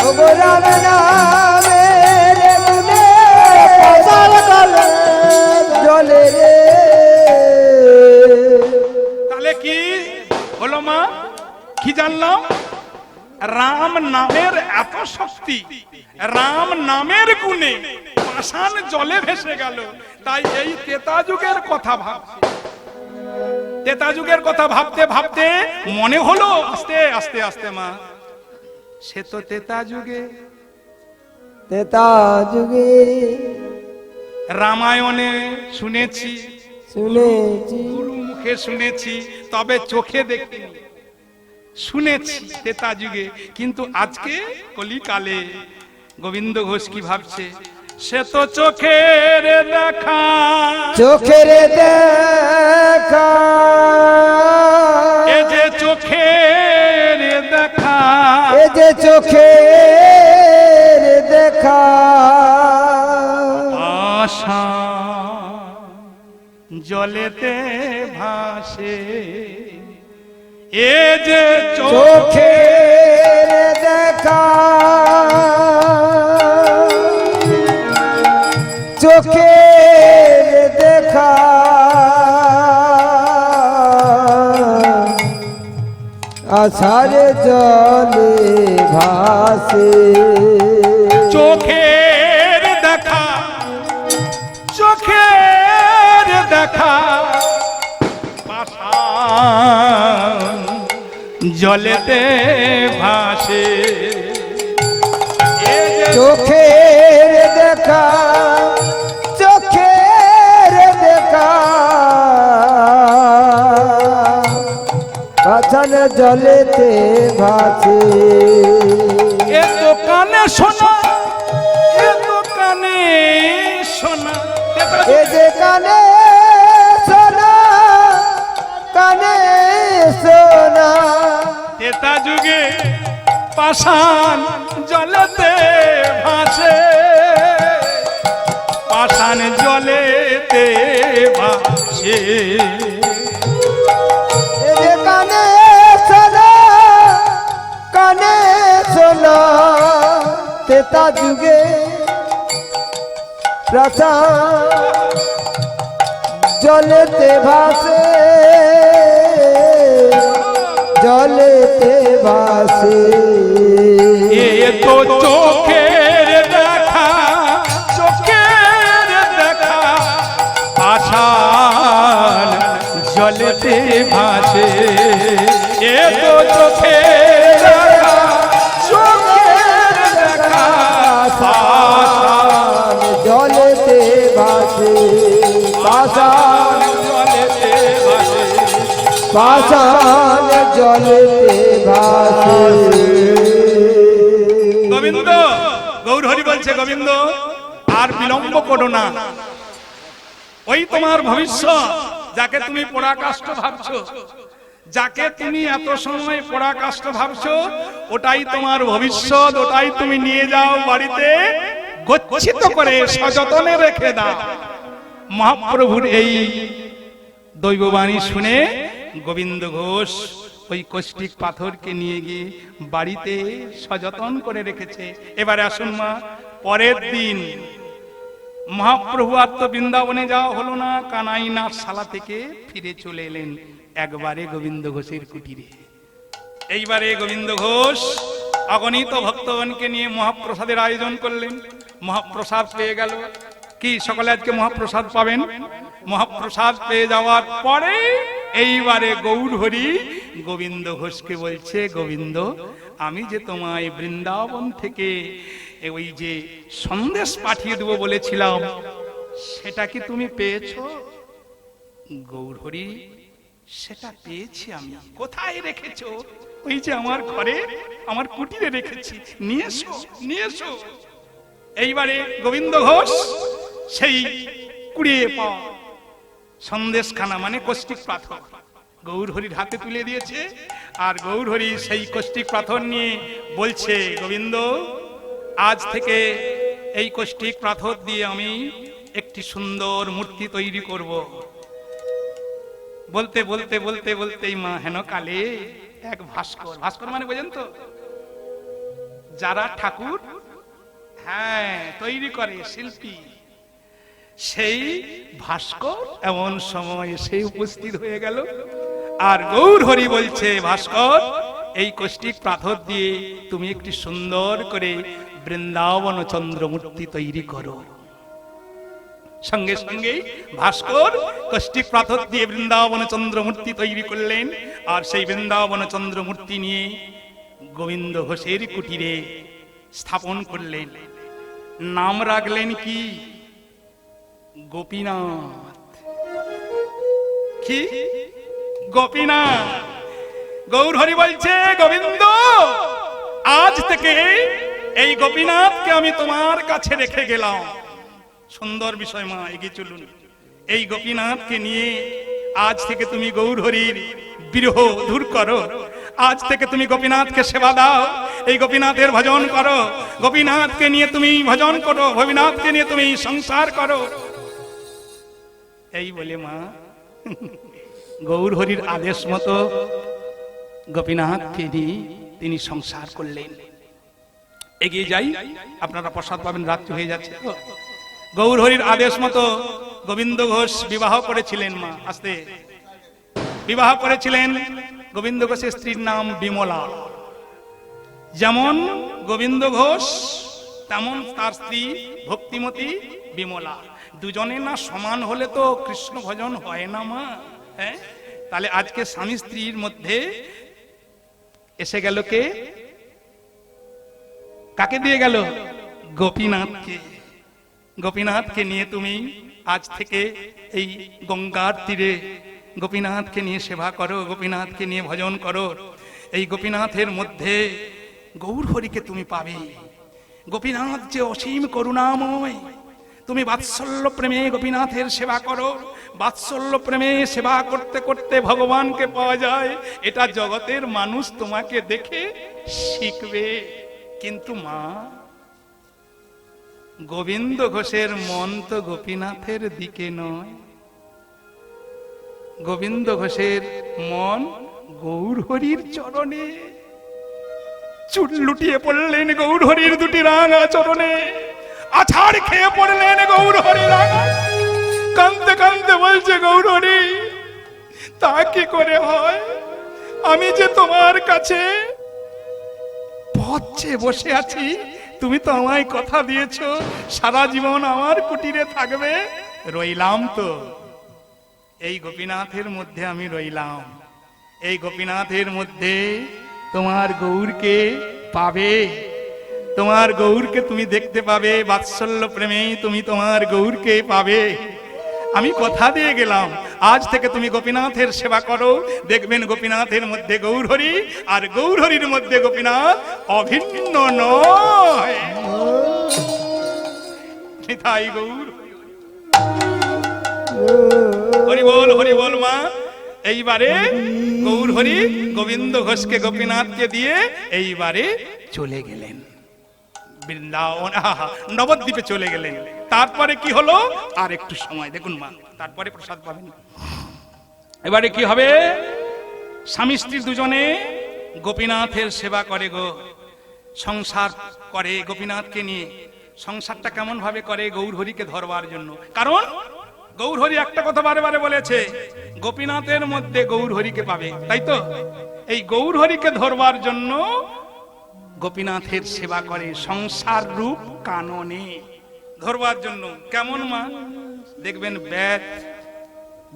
ও গো রাম নামের গুণে পাষাণ জলে রে। তাহলে কি হলো মা, কি জানলাম? রাম নামের এত শক্তি, রাম নামের গুণে পাষাণ জলে ভেসে গেল। তাই এই ত্রেতা যুগের কথা ভাবছে, ত্রেতা যুগের কথা ভাবতে ভাবতে মনে হলো, আস্তে আস্তে আস্তে মা, সে তো ত্রেতা যুগে, ত্রেতা যুগে রামায়ণে শুনেছি, শুনেছি, গুরু মুখে শুনেছি, তবে চোখে দেখিনি। শুনেছি ত্রেতা যুগে, কিন্তু আজকে কলিকালে গোবিন্দ ঘোষ কি ভাবছে, সে তো চোখের দেখা, চোখের দেখা, এ যে চোখের দেখা, এ যে চোখের দেখা, আশা জলেতে ভাসে, এ যে চোখের দেখা, চোখের দেখা, আষাঢ় জলে ভাসে, চোখের দেখা, চোখের দেখা, পাষাণ জলেতে ভাসে, এ যে চোখের দেখা, চোখের দেখা, পাষাণ জলেতে ভাসে। এ তো কানে শোনা, এ তো কানে শোনা, এ যে কানে শোনা, কানে শোনা, ত্রেতা যুগে পাষাণ জলেতে ভাসে, পাষাণ জলেতে ভাসে, এ যে কানে শোনা, কানে শোনা, ত্রেতা যুগে পাষাণ জলেতে ভাসে, জলেতে ভাসে। এ তো চোখের দেখা, চোখের দেখা, পাষাণ জলেতে ভাসে, এ তো চোখের দেখা, চোখের দেখা, পাষাণ জলেতে ভাসে, পাষাণ জলেতে ভাসে, পাষাণ জলেতে ভাসে। গোবিন্দ, গৌর হরি বলছে, গোবিন্দ আর বিলম্ব করো না, ওই তোমার ভবিষ্যৎ, যাকে তুমি পরাকাষ্ঠ ভাবছো, যাকে তুমি এত সময় পরাকাষ্ঠ ভাবছো, ওটাই তোমার ভবিষ্যৎ, ওটাই তুমি নিয়ে যাও বাড়িতে, গচ্ছিত করে সযতনে রেখে দাও। মহাপ্রভুর এই দৈববাণী শুনে গোবিন্দ ঘোষ ওই কষ্টিক পাথরকে নিয়ে গিয়ে বাড়িতে সযতন করে রেখেছে। এবারে আসুন মা, পরের দিন মহাপ্রভু আর তো বৃন্দাবনে যাওয়া হলো না, কানাই নাটশালা থেকে ফিরে চলে এলেন একবারে গোবিন্দ ঘোষের কুটিরে। এইবারে গোবিন্দ ঘোষ অগণিত ভক্তগণকে নিয়ে মহাপ্রসাদের আয়োজন করলেন। মহাপ্রসাদ পেয়ে গেল। কি সকলে আজকে মহাপ্রসাদ পাবেন? মহাপ্রসাদ পেয়ে যাওয়ার পরে এইবারে গৌর হরি গোবিন্দ ঘোষকে বলছে, গোবিন্দ, আমি যে তোমায় বৃন্দাবন থেকে ওই যে সন্দেশ পাঠিয়ে দেবো বলেছিলাম, সেটা কি তুমি পেয়েছো? গৌর হরি, সেটা পেয়েছি আমি। কোথায় রেখেছো? ওই যে আমার ঘরে, আমার কুটিরে রেখেছি, নিয়ে এসো, নিয়ে এসো। এইবারে গোবিন্দ ঘোষ সেই কুড়িয়ে পাওয়া সন্দেশখানা মানে কষ্টিক পাথর গৌর হরির হাতে তুলে দিয়েছে। আর গৌর হরি সেই কষ্টিক পাথর নিয়ে বলছে, গোবিন্দ, আজ থেকে এই কষ্টিক পাথর দিয়ে আমি একটি সুন্দর মূর্তি তৈরি করব। বলতে বলতে বলতে বলতেই মা হেন কালে এক ভাস্কর, ভাস্কর মানে বোঝেন তো, যারা ঠাকুর তৈরি করে, শিল্পী, সেই ভাস্কর এমন সময় এসে উপস্থিত হয়ে গেল। আর গৌর হরি বলছে, ভাস্কর, এই কষ্টিক পাথর দিয়ে তুমি একটি সুন্দর করে বৃন্দাবন চন্দ্র মূর্তি তৈরি করো। সঙ্গে সঙ্গে ভাস্কর কষ্টিক পাথর দিয়ে বৃন্দাবন চন্দ্র মূর্তি তৈরি করলেন। আর সেই বৃন্দাবন চন্দ্র মূর্তি নিয়ে গোবিন্দ ঘোষের কুটিরে স্থাপন করলেন। নাম রাখলেন কি? গোপীনাথ। কি? গোপীনাথ। গৌর হরি বলছে, গোবিন্দ, আজ থেকে এই গোপীনাথকে আমি তোমার কাছে রেখে গেলাম। সুন্দর বিষয় মা, এগিয়ে চলুন। এই গোপীনাথকে নিয়ে আজ থেকে তুমি গৌর হরির বিরহ দূর করো। আজ থেকে তুমি গোপীনাথকে সেবা দাও, এই গোপীনাথের ভজন করো, গোপীনাথকে নিয়ে তুমি ভজন করো, গোপীনাথকে নিয়ে তুমি সংসার করো। এই বলে মা গৌর হরির আদেশ মতো গোপীনাথকে নিয়ে তিনি সংসার করলেন। এগিয়ে যাই, আপনারা প্রসাদ পাবেন, রাত্রি হয়ে যাচ্ছে। গৌর হরির আদেশ মতো গোবিন্দ ঘোষ বিবাহ করেছিলেন। মা আস্তে বিবাহ করেছিলেন। গোবিন্দ ঘোষের স্ত্রীর নাম বিমলা। যেমন গোবিন্দ ঘোষ তেমন তার স্ত্রী ভক্তিমতী বিমলা। দুজনে না সমান হলে তো কৃষ্ণ ভজন হয় না মা। হ্যাঁ, তাহলে আজকে স্বামী স্ত্রীর মধ্যে এসে গেল কে? কাকে দিয়ে গেল? গোপীনাথকে। গোপীনাথকে নিয়ে তুমি আজ থেকে এই গঙ্গার তীরে গোপীনাথকে নিয়ে সেবা করো, গোপীনাথকে নিয়ে ভজন করো। এই গোপীনাথের মধ্যে গৌর হরিকে তুমি পাবে। গোপীনাথ যে অসীম করুণাময়, তুমি বাৎসল্য প্রেমে গোপীনাথের সেবা করো। বাৎসল্য প্রেমে সেবা করতে করতে ভগবানকে পাওয়া যায়, এটা জগতের মানুষ তোমাকে দেখে শিখবে। কিন্তু মা, গোবিন্দ ঘোষের মন তো গোপীনাথের দিকে নয়। গোবিন্দ ঘোষের মন গৌর হরির চরণে। চুল লুটিয়ে পড়লেন গৌর হরির দুটি রাঙা চরণে, আছাড় খেয়ে পড়লেন গৌর হরি রাঙা। কাঁদতে কাঁদতে বলছে, গৌর হরি, তা কি করে হয়? আমি যে তোমার কাছে পথ চেয়ে বসে আছি, তুমি তো আমায় কথা দিয়েছ সারা জীবন আমার কুটিরে থাকবে। রইলাম তো, এই গোপীনাথের মধ্যে আমি রইলাম। এই গোপীনাথের মধ্যে তোমার গৌরকে পাবে, তোমার গৌরকে তুমি দেখতে পাবে। বাৎসল্য প্রেমে তুমি তোমার গৌরকে পাবে। আমি কথা দিয়ে গেলাম, আজ থেকে তুমি গোপীনাথের সেবা করো। দেখবেন গোপীনাথের মধ্যে গৌর হরি, আর গৌর হরির মধ্যে গোপীনাথ অভিন্ন নয়। নিতাই গৌর হরি বল, হরি বল মা। এইবারে গৌর হরি গোবিন্দ ঘোষকে গোপীনাথকে দিয়ে এইবারে চলে গেলেন বৃন্দাবন, নবদ্বীপে চলে গেলেন। তারপরে কি হলো আর একটু সময় দেখুন মা, তারপরে প্রসাদ পাবেন। এবারে কি হবে? স্বামী স্ত্রী দুজনে গোপীনাথের সেবা করে গো, সংসার করে গোপীনাথকে নিয়ে। সংসারটা কেমন ভাবে করে গৌর হরিকে ধরবার জন্য। কারণ গৌর হরি একটা কথা বারে বারে বলেছে, গোপীনাথের মধ্যে গৌর হরিকে পাবে, তাই তো? এই গৌর হরিকে ধরবার জন্য গোপীনাথের সেবা করে সংসার রূপ কাননে ধরবার জন্য। কেমন মা দেখবেন বেদ,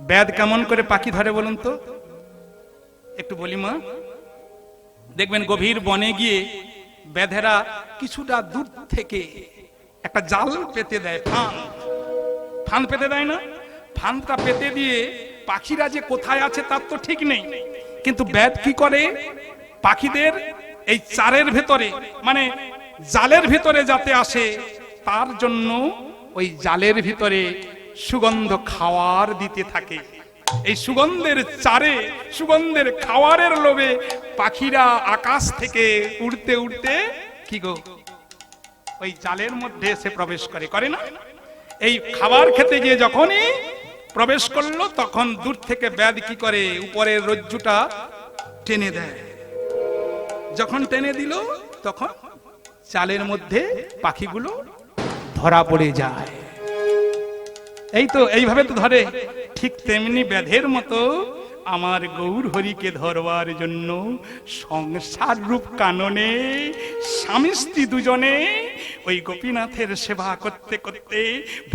বেদ কেমন করে পাখি ধরে বলুন তো, একটু বলি মা। দেখবেন গভীর বনে গিয়ে বেধেরা কিছুটা দূর থেকে একটা জাল পেতে দেয়, ফান পেতে দেয় না? ফানটা পেতে দিয়ে পাখিরা যে কোথায় আছে তার তো ঠিক নেই, কিন্তু বেদ কি করে পাখিদের এই চারের ভেতরে মানে জালের ভিতরে যাতে আসে তার জন্য ওই জালের ভিতরে সুগন্ধ খাওয়ার দিতে থাকে। এই সুগন্ধের চারে সুগন্ধের খাওয়ারের লোভে পাখিরা আকাশ থেকে উড়তে উড়তে কি গো ওই জালের মধ্যে এসে প্রবেশ করে, করে না? এই খাবার খেতে গিয়ে যখনই প্রবেশ করলো তখন দূর থেকে বেদ কি করে উপরের রজ্জুটা টেনে দেয়। যখন টেনে দিল তখন জালের মধ্যে পাখিগুলো ধরা পড়ে যায়। এই তো এইভাবে তো ধরে। ঠিক তেমনি বেধের মতো আমার গৌর হরিকে ধরবার জন্য সংসার রূপ কাননে স্বামী স্ত্রী দুজনে ওই গোপীনাথের সেবা করতে করতে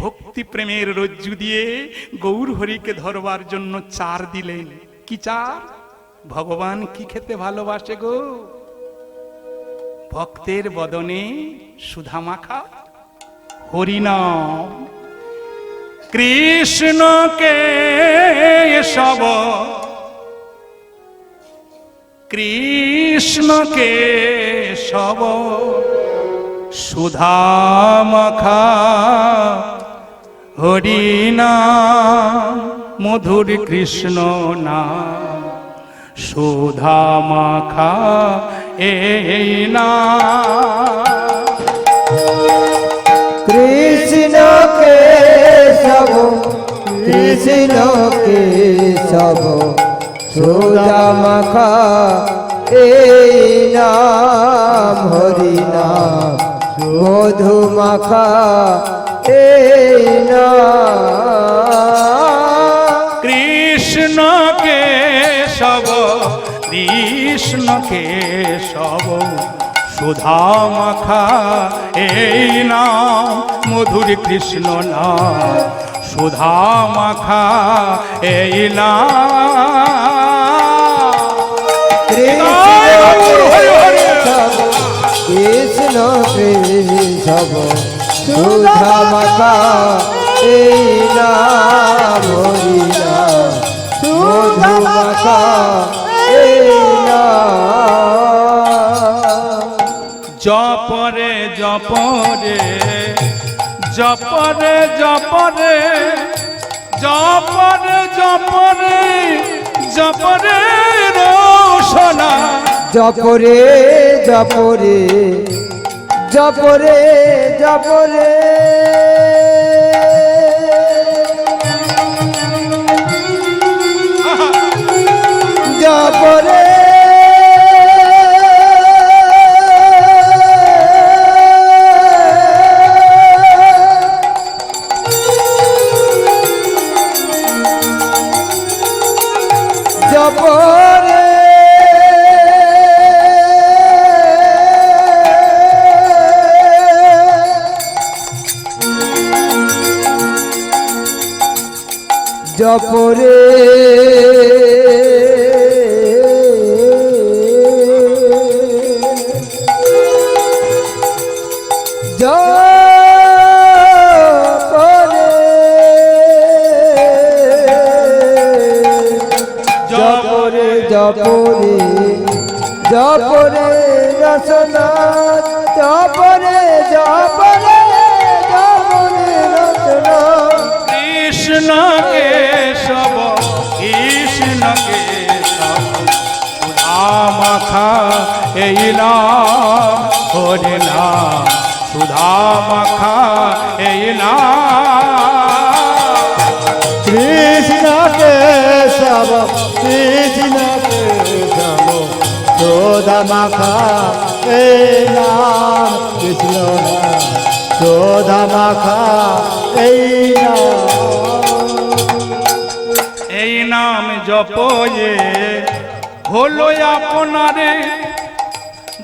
ভক্তি প্রেমের রজ্জু দিয়ে গৌর হরিকে ধরবার জন্য চার দিলেন। কি চার? ভগবান কি খেতে ভালোবাসে গো? ভক্তের বদনে সুধা মাখা হরিনাম। কৃষ্ণকে সব কৃষ্ণকে সব সুধা মাখা হরিনাম, মধুর কৃষ্ণ নাম সুধা মাখা এই নাম। কৃষ্ণ কেশব কৃষ্ণ কেশব সুধা মাখা এই নাম, হরি নাম মধু মাখা এই নাম। কৃষ্ণ কেশব কৃষ্ণ কেশব সুধা মাখা এই নাম, মধুর কৃষ্ণ নাম সুধা মাখা এই নাম। কৃষ্ণ কেশব সুধা মাখা এই নাম, হরি নাম মধু মাখা এই নাম। জপরে জপরে জপরে জপরে জপরে জপরে জপরে রোশনা। জপরে জপরে জপরে জপরে জপরে জপরে জপরে জপরে জপরে জপরে রসনা, জপরে জপরে জপরে রসনা। কৃষ্ণ কেশব কৃষ্ণ কেশব সুধা মাখা এই নাম, হরি নাম সুধা মাখা এই নাম। কৃষ্ণ কেশব কৃষ্ণ কেশব সুধা মাখা এই নাম, কৃষ্ণ নাম সোদা মাখা এই এই নাম জপয়ে হলো আপনারে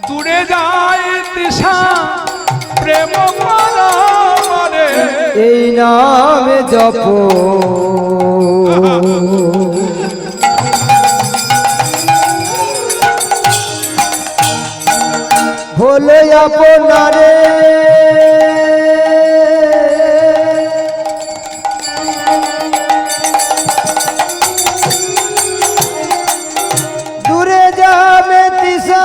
দূরে যায় তৃষা প্রেম করে এই নাম জপ হলো আপনারে দূরে যাবে তৃষা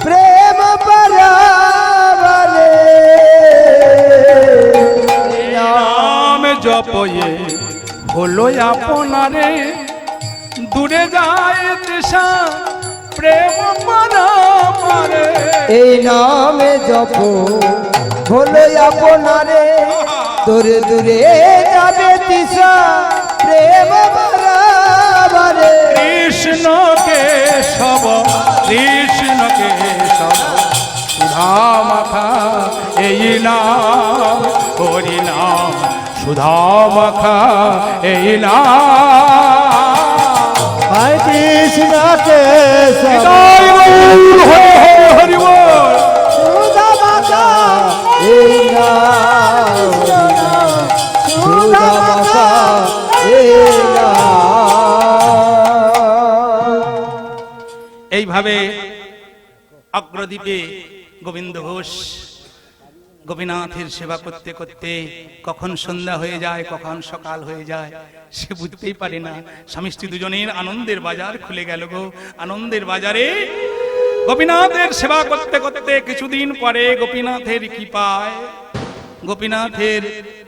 প্রেম পরাবরে নাম জপয়ে হলো আপনারে দূরে যায় তৃষা প্রেম করে এই নামে জপ হলো আপনারে দূরে দূরে যাবে তৃষা প্রেম পরাবরে কৃষ্ণ কেশব কৃষ্ণ কেশব সুধা মাখা এই নাম হরি নাম সুধা মাখা এই নাম হরে কৃষ্ণ কেশব হরি বল সুধা মাখা এই নাম সুধা মাখা এই নাম এইভাবে অগ্রদ্বীপে গোবিন্দ ঘোষ গোপীনাথের সেবা করতে করতে কখন সন্ধ্যা হয়ে যায় কখন সকাল হয়ে যায় সে বুঝতেই পারে না। স্বামী স্ত্রী দুজনের আনন্দের বাজার খুলে গেল গো। আনন্দের বাজারে গোপীনাথের সেবা করতে করতে কিছুদিন পরে গোপীনাথের কৃপায় গোপীনাথের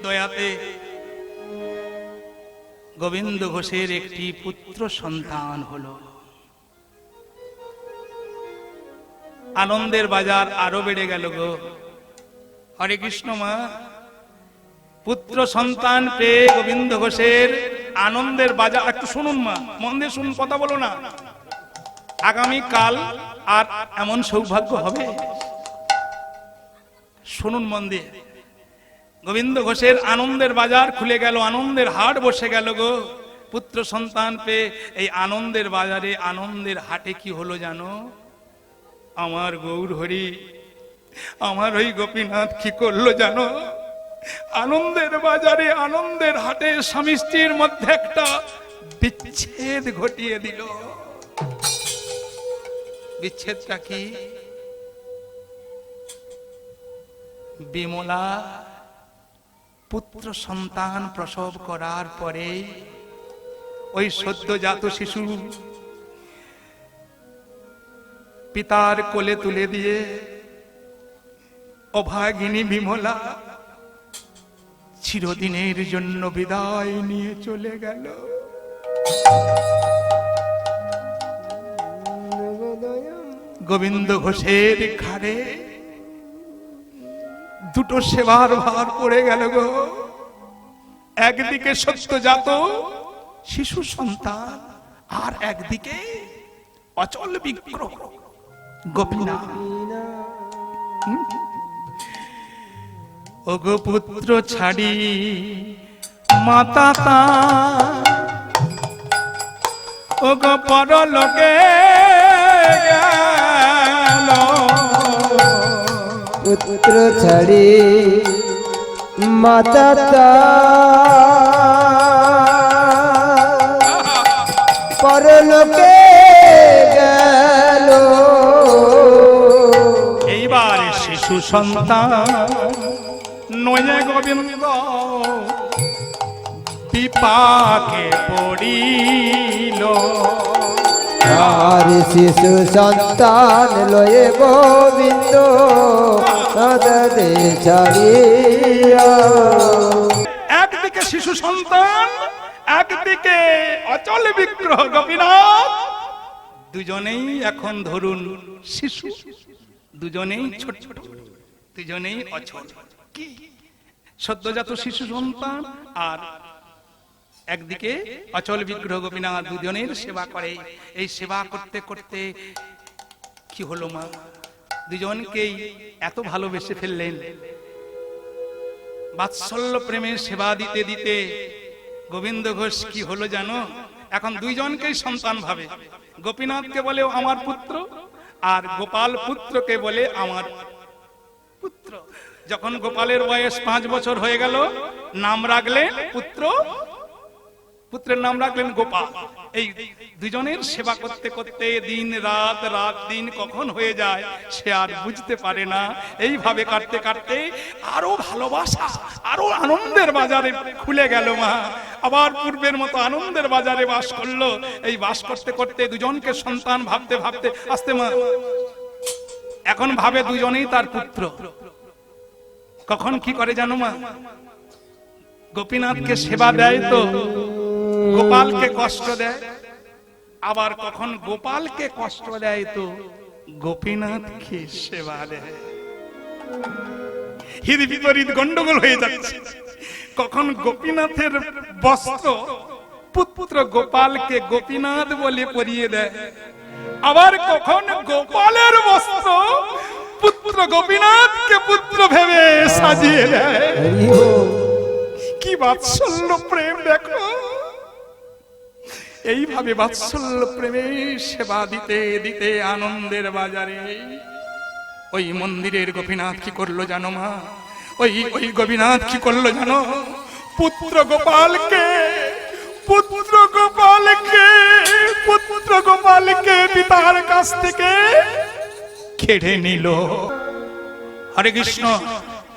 দয়াতে গোবিন্দ ঘোষের একটি পুত্র সন্তান হলো। আনন্দের বাজার আরো বেড়ে গেল গো। হরে কৃষ্ণ মা। পুত্র সন্তান পেয়ে গোবিন্দ ঘোষের আনন্দের বাজার। একটু শুনুন মা, মন দিয়ে শুনুন, কথা বলো না। আগামী কাল আর এমন সৌভাগ্য হবে, শুনুন মন দিয়ে। গোবিন্দ ঘোষের আনন্দের বাজার খুলে গেল, আনন্দের হাট বসে গেল গো। পুত্র সন্তান পেয়ে এই আনন্দের বাজারে আনন্দের হাটে কি হলো জানো? আমার গৌর হরি, আমার ওই গোপীনাথ কি করলো জানো? আনন্দের বাজারে আনন্দের হাটে স্বামী স্ত্রীর মধ্যে একটা বিচ্ছেদ ঘটিয়ে দিল। বিচ্ছেদটা কি? বিমলা পুত্র সন্তান প্রসব করার পরে ওই সদ্যজাত শিশু পিতার কোলে তুলে দিয়ে অভাগিনী বিমলা চিরদিনের জন্য বিদায় নিয়ে চলে গেল। গোবিন্দ ঘোষের ঘাড়ে দুটো সেবার ভার পড়ে গেল গো। একদিকে সদ্যজাত শিশু সন্তান, আর একদিকে অচল বিগ্রহ গোপীনাথ। ও গো পুত্র ছাড়ি মাতা তা, ও গো পরলোকে গেল। পুত্র ছাড়ি মাতা পরলোকে গেল। এইবার শিশু সন্তান নয়ে গোবিন্দ বিপাকে পড়িল। আর শিশু সন্তান লয়ে গোবিন্দ সদদে ছাড়িয়া। একদিকে শিশু সন্তান, একদিকে অচল বিগ্রহ গোপীনাথ। দুজনেই এখন ধরুন শিশু, দুজনেই ছোট ছোট, দুজনেই অচল। কি সদ্যজাত শিশু সন্তান আর একদিকে অচল বিগ্রহ গোপীনাথ, দুজনের সেবা করে। এই সেবা করতে করতে কি হলো মা, দুজনকেই এত ভালোবেসে ফেললেন। বাৎসল্য প্রেমের সেবা দিতে দিতে গোবিন্দ ঘোষ কি হলো জানো, এখন দুইজনকেই সন্তান ভাবে। গোপীনাথকে বলে আমার পুত্র, আর গোপাল পুত্রকে বলে আমার পুত্র। যখন গোপালের বয়স 5 বছর হয়ে গেল, নাম রাখলেন পুত্র, পুত্রের নাম রাখলেন গোপাল। এই দুজনের সেবা করতে করতে দিন রাত, রাত দিন কখন হয়ে যায় সে আর বুঝতে পারে না। এইভাবে কাটতে কাটতে আরো ভালোবাসা, আরো আনন্দের বাজারে খুলে গেল মা। আবার পূর্বের মতো আনন্দের বাজারে বাস করলো। এই বাস করতে করতে দুজনকে সন্তান ভাবতে ভাবতে আস্তে মা এখন ভাবে দুজনেই তার পুত্র। কখন কি করে জানো মা, গোপীনাথকে সেবা দেয় তো গোপালকে কষ্ট দেয়, আবার কখন গোপালকে কষ্ট দেয় তো গোপীনাথকে সেবা দেয়। হির বিপরীত গন্ডগোল হয়ে যাচ্ছে। কখন গোপীনাথের বস্ত্র পুত্র গোপালকে গোপীনাথ বলে পরিয়ে দেয়, আবার কখন গোপালের বস্ত্র পুত্র গোপীনাথকে পুত্র ভেবে সাজিয়ে দেয়। কি বাৎসল্য প্রেম দেখো। এইভাবে বাৎসল্য প্রেমে সেবা দিতে দিতে আনন্দের বাজারে ওই মন্দিরের গোপীনাথ কি করলো জানো মা, ওই গোপীনাথ কি করলো জানো, পুত্র গোপালকে পিতার কাছ থেকে কেড়ে নিল। হরে কৃষ্ণ।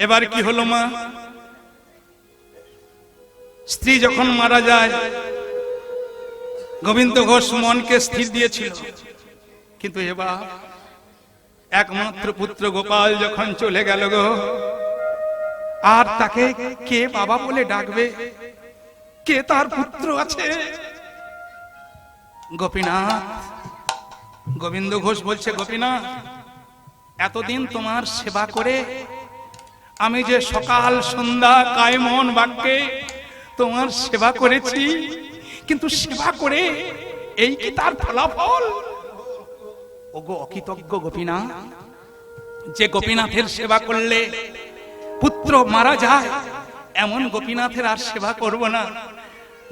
এবার কি হলো মা, স্ত্রী যখন মারা যায়, গোবিন্দ ঘোষ মনকে স্থির দিয়েছিল, কিন্তু এবার একমাত্র পুত্র গোপাল যখন চলে গেল গো, আর তাকে কে বাবা বলে ডাকবে, কে তার পুত্র আছে? গোপীনাথ, গোবিন্দ ঘোষ বলছে গোপীনাথ, এতদিন তোমার সেবা করে আমি যে সকাল সন্ধ্যা কায় মন বাক্যে তোমার সেবা করেছি, কিন্তু সেবা করে এই কি তার ফলাফল? ওগো অকৃতজ্ঞ গোপীনাথ, যে গোপীনাথের সেবা করলে পুত্র মারা যায়, এমন গোপীনাথের আর সেবা করব না।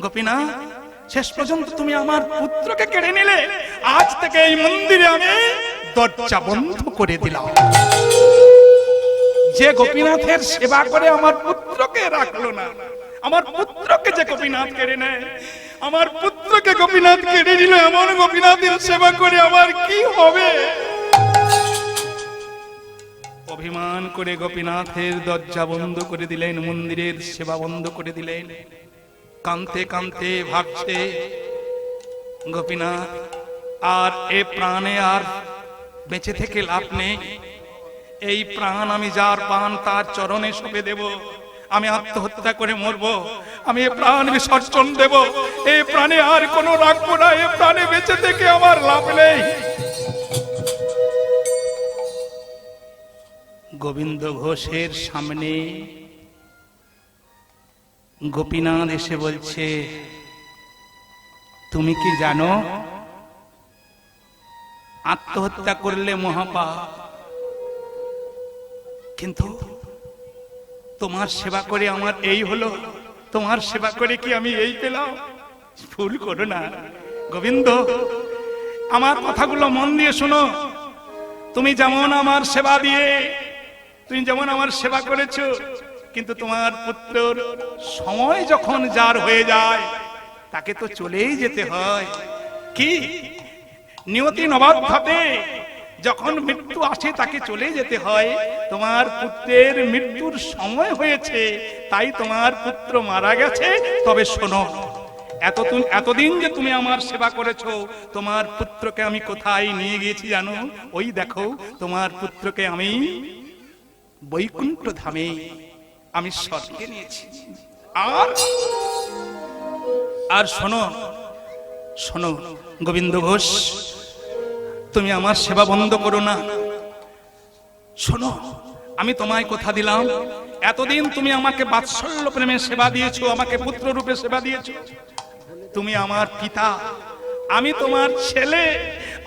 গোপীনাথ, শেষ পর্যন্ত তুমি আমার পুত্রকে কেড়ে নিলে, আজ থেকে এই মন্দিরে আমি দরজা বন্ধ করে দিলাম। যে গোপীনাথের সেবা করে আমার পুত্রকে রাখলো না, আমার পুত্রকে যে গোপীনাথ কেড়ে নেয়, আমার পুত্রকে গোপীনাথ কেড়ে নিল, এমন গোপীনাথের সেবা করে আমার কি হবে? অভিমান করে গোপীনাথের দরজা বন্ধ করে দিলেন, মন্দিরের সেবা বন্ধ করে দিলেন। কাঁদতে কাঁদতে ভাবছে গোপীনাথ, আর এ প্রাণে আর বেঁচে থেকে লাভ নেই। এই প্রাণ আমি যার পান তার চরণে সঁপে দেব। আমি আত্মহত্যা করে মরবো, আমি এ প্রাণ বিসর্জন দেব। এই প্রাণে আর কোনো রাখবো না, এ প্রাণে বেঁচে থেকে আমার লাভ নেই। গোবিন্দ ঘোষের সামনে গোপীনাথ এসে বলছে, তুমি কি জানো আত্মহত্যা করলে মহাপাপ, কিন্তু তোমার সেবা করে আমার এই হলো, তোমার সেবা করে কি আমি এই পেলাম? ভুল করো না গোবিন্দ, আমার কথাগুলো মন দিয়ে শোনো। তুমি যেমন আমার সেবা দিয়ে, তুমি যেমন আমার সেবা করেছো, কিন্তু তোমার পুত্রর সময় যখন যার হয়ে যায়, তাকে তো চলেই যেতে হয়। কি নিয়তি নবাধ্যাতে, যখন মৃত্যু আসে তাকে চলে যেতে হয়। তোমার পুত্রের মৃত্যুর সময় হয়েছে, তাই তোমার পুত্র মারা গেছে। তবে শোনো, এতদিন যে তুমি আমার সেবা করেছো, তোমার পুত্রকে আমি কোথায় নিয়ে গিয়েছি জানো? ওই দেখো, তোমার পুত্রকে আমি বৈকুণ্ঠ ধামে, আমি স্বর্গে নিয়েছি। আর শোনো শোনো গোবিন্দ ঘোষ, তুমি আমার সেবা বন্ধ করো না। শোনো, আমি তোমায় কথা দিলাম, এতদিন তুমি আমাকে বাৎসল্য প্রেমে সেবা দিয়েছো, আমাকে পুত্র রূপে সেবা দিয়েছো। তুমি আমার পিতা, আমি তোমার ছেলে,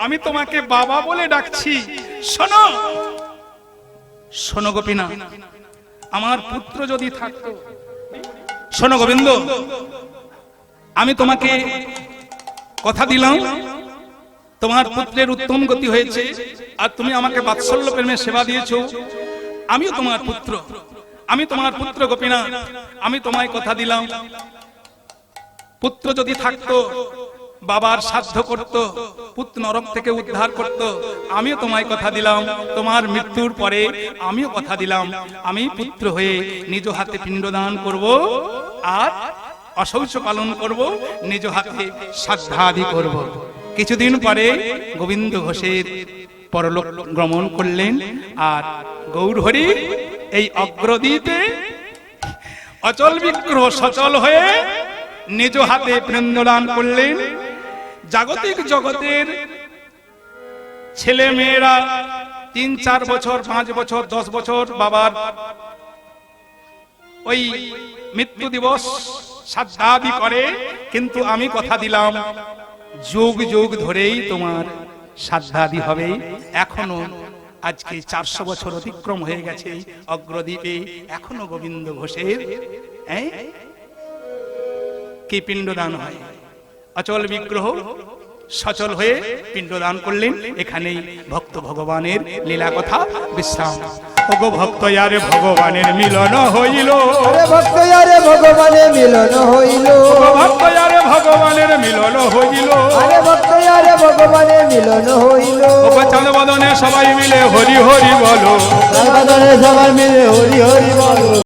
আমি তোমাকে বাবা বলে ডাকছি। শোনো শোনো গোপীনাথ, আমার পুত্র যদি থাকতো, শোনো গোবিন্দ, আমি তোমাকে কথা দিলাম, তোমার পুত্রের উত্তম গতি হয়েছে, আর তুমি আমাকে বাৎসল্য প্রেমে সেবা দিয়েছো। আমিও তোমার পুত্র, আমি তোমার পুত্র গোপীনাথ, আমি তোমায় কথা দিলাম, পুত্র যদি থাকতো, বাবার সাধ্য করত, পুত্র নরক থেকে উদ্ধার করত। আমিও তোমায় কথা দিলাম, তোমার মৃত্যুর পরে আমিও কথা দিলাম, আমি পুত্র হয়ে নিজ হাতে পিণ্ডদান করব, আর অশৌচ পালন করব, নিজ হাতে শ্রাদ্ধাদি করব। কিছুদিন পরে গোবিন্দ ঘোষের পরলোক গমন করলেন, আর গৌরহরি এই অগ্রদ্বীপে অচল বিগ্রহ সচল হয়ে নিজ হাতে পিণ্ডদান করলেন। জাগতিক জগতের ছেলে মেয়েরা 3-4 বছর, 5 বছর, 10 বছর বাবার ওই মৃত্যু দিবস শ্রাদ্ধাদি করে, কিন্তু আমি কথা দিলাম যুগ যুগ ধরেই তোমার শ্রাদ্ধাদি হবে। এখনো আজকে 400 বছর অতিক্রম হয়ে গেছে অগ্রদ্বীপে, এখনো গোবিন্দ ঘোষের কি পিণ্ডদান হয়। অচল বিগ্রহ সচল হয়ে পিণ্ডদান করলেন। এখানেই ভক্ত ভগবানের লীলা কথা বিশ্রাম। ওগো ভক্ত আরে ভগবানের মিলন হইল, আরে ভক্ত আরে ভগবানের মিলন হইল, ভক্ত আরে ভগবানের মিলন হইল, আরে ভক্ত আরে ভগবানের মিলন হইল। ওগো চাঁদ বদনে সবাই মিলে হরি হরি বলো, চাঁদ বদনে সবাই মিলে হরি হরি বলো।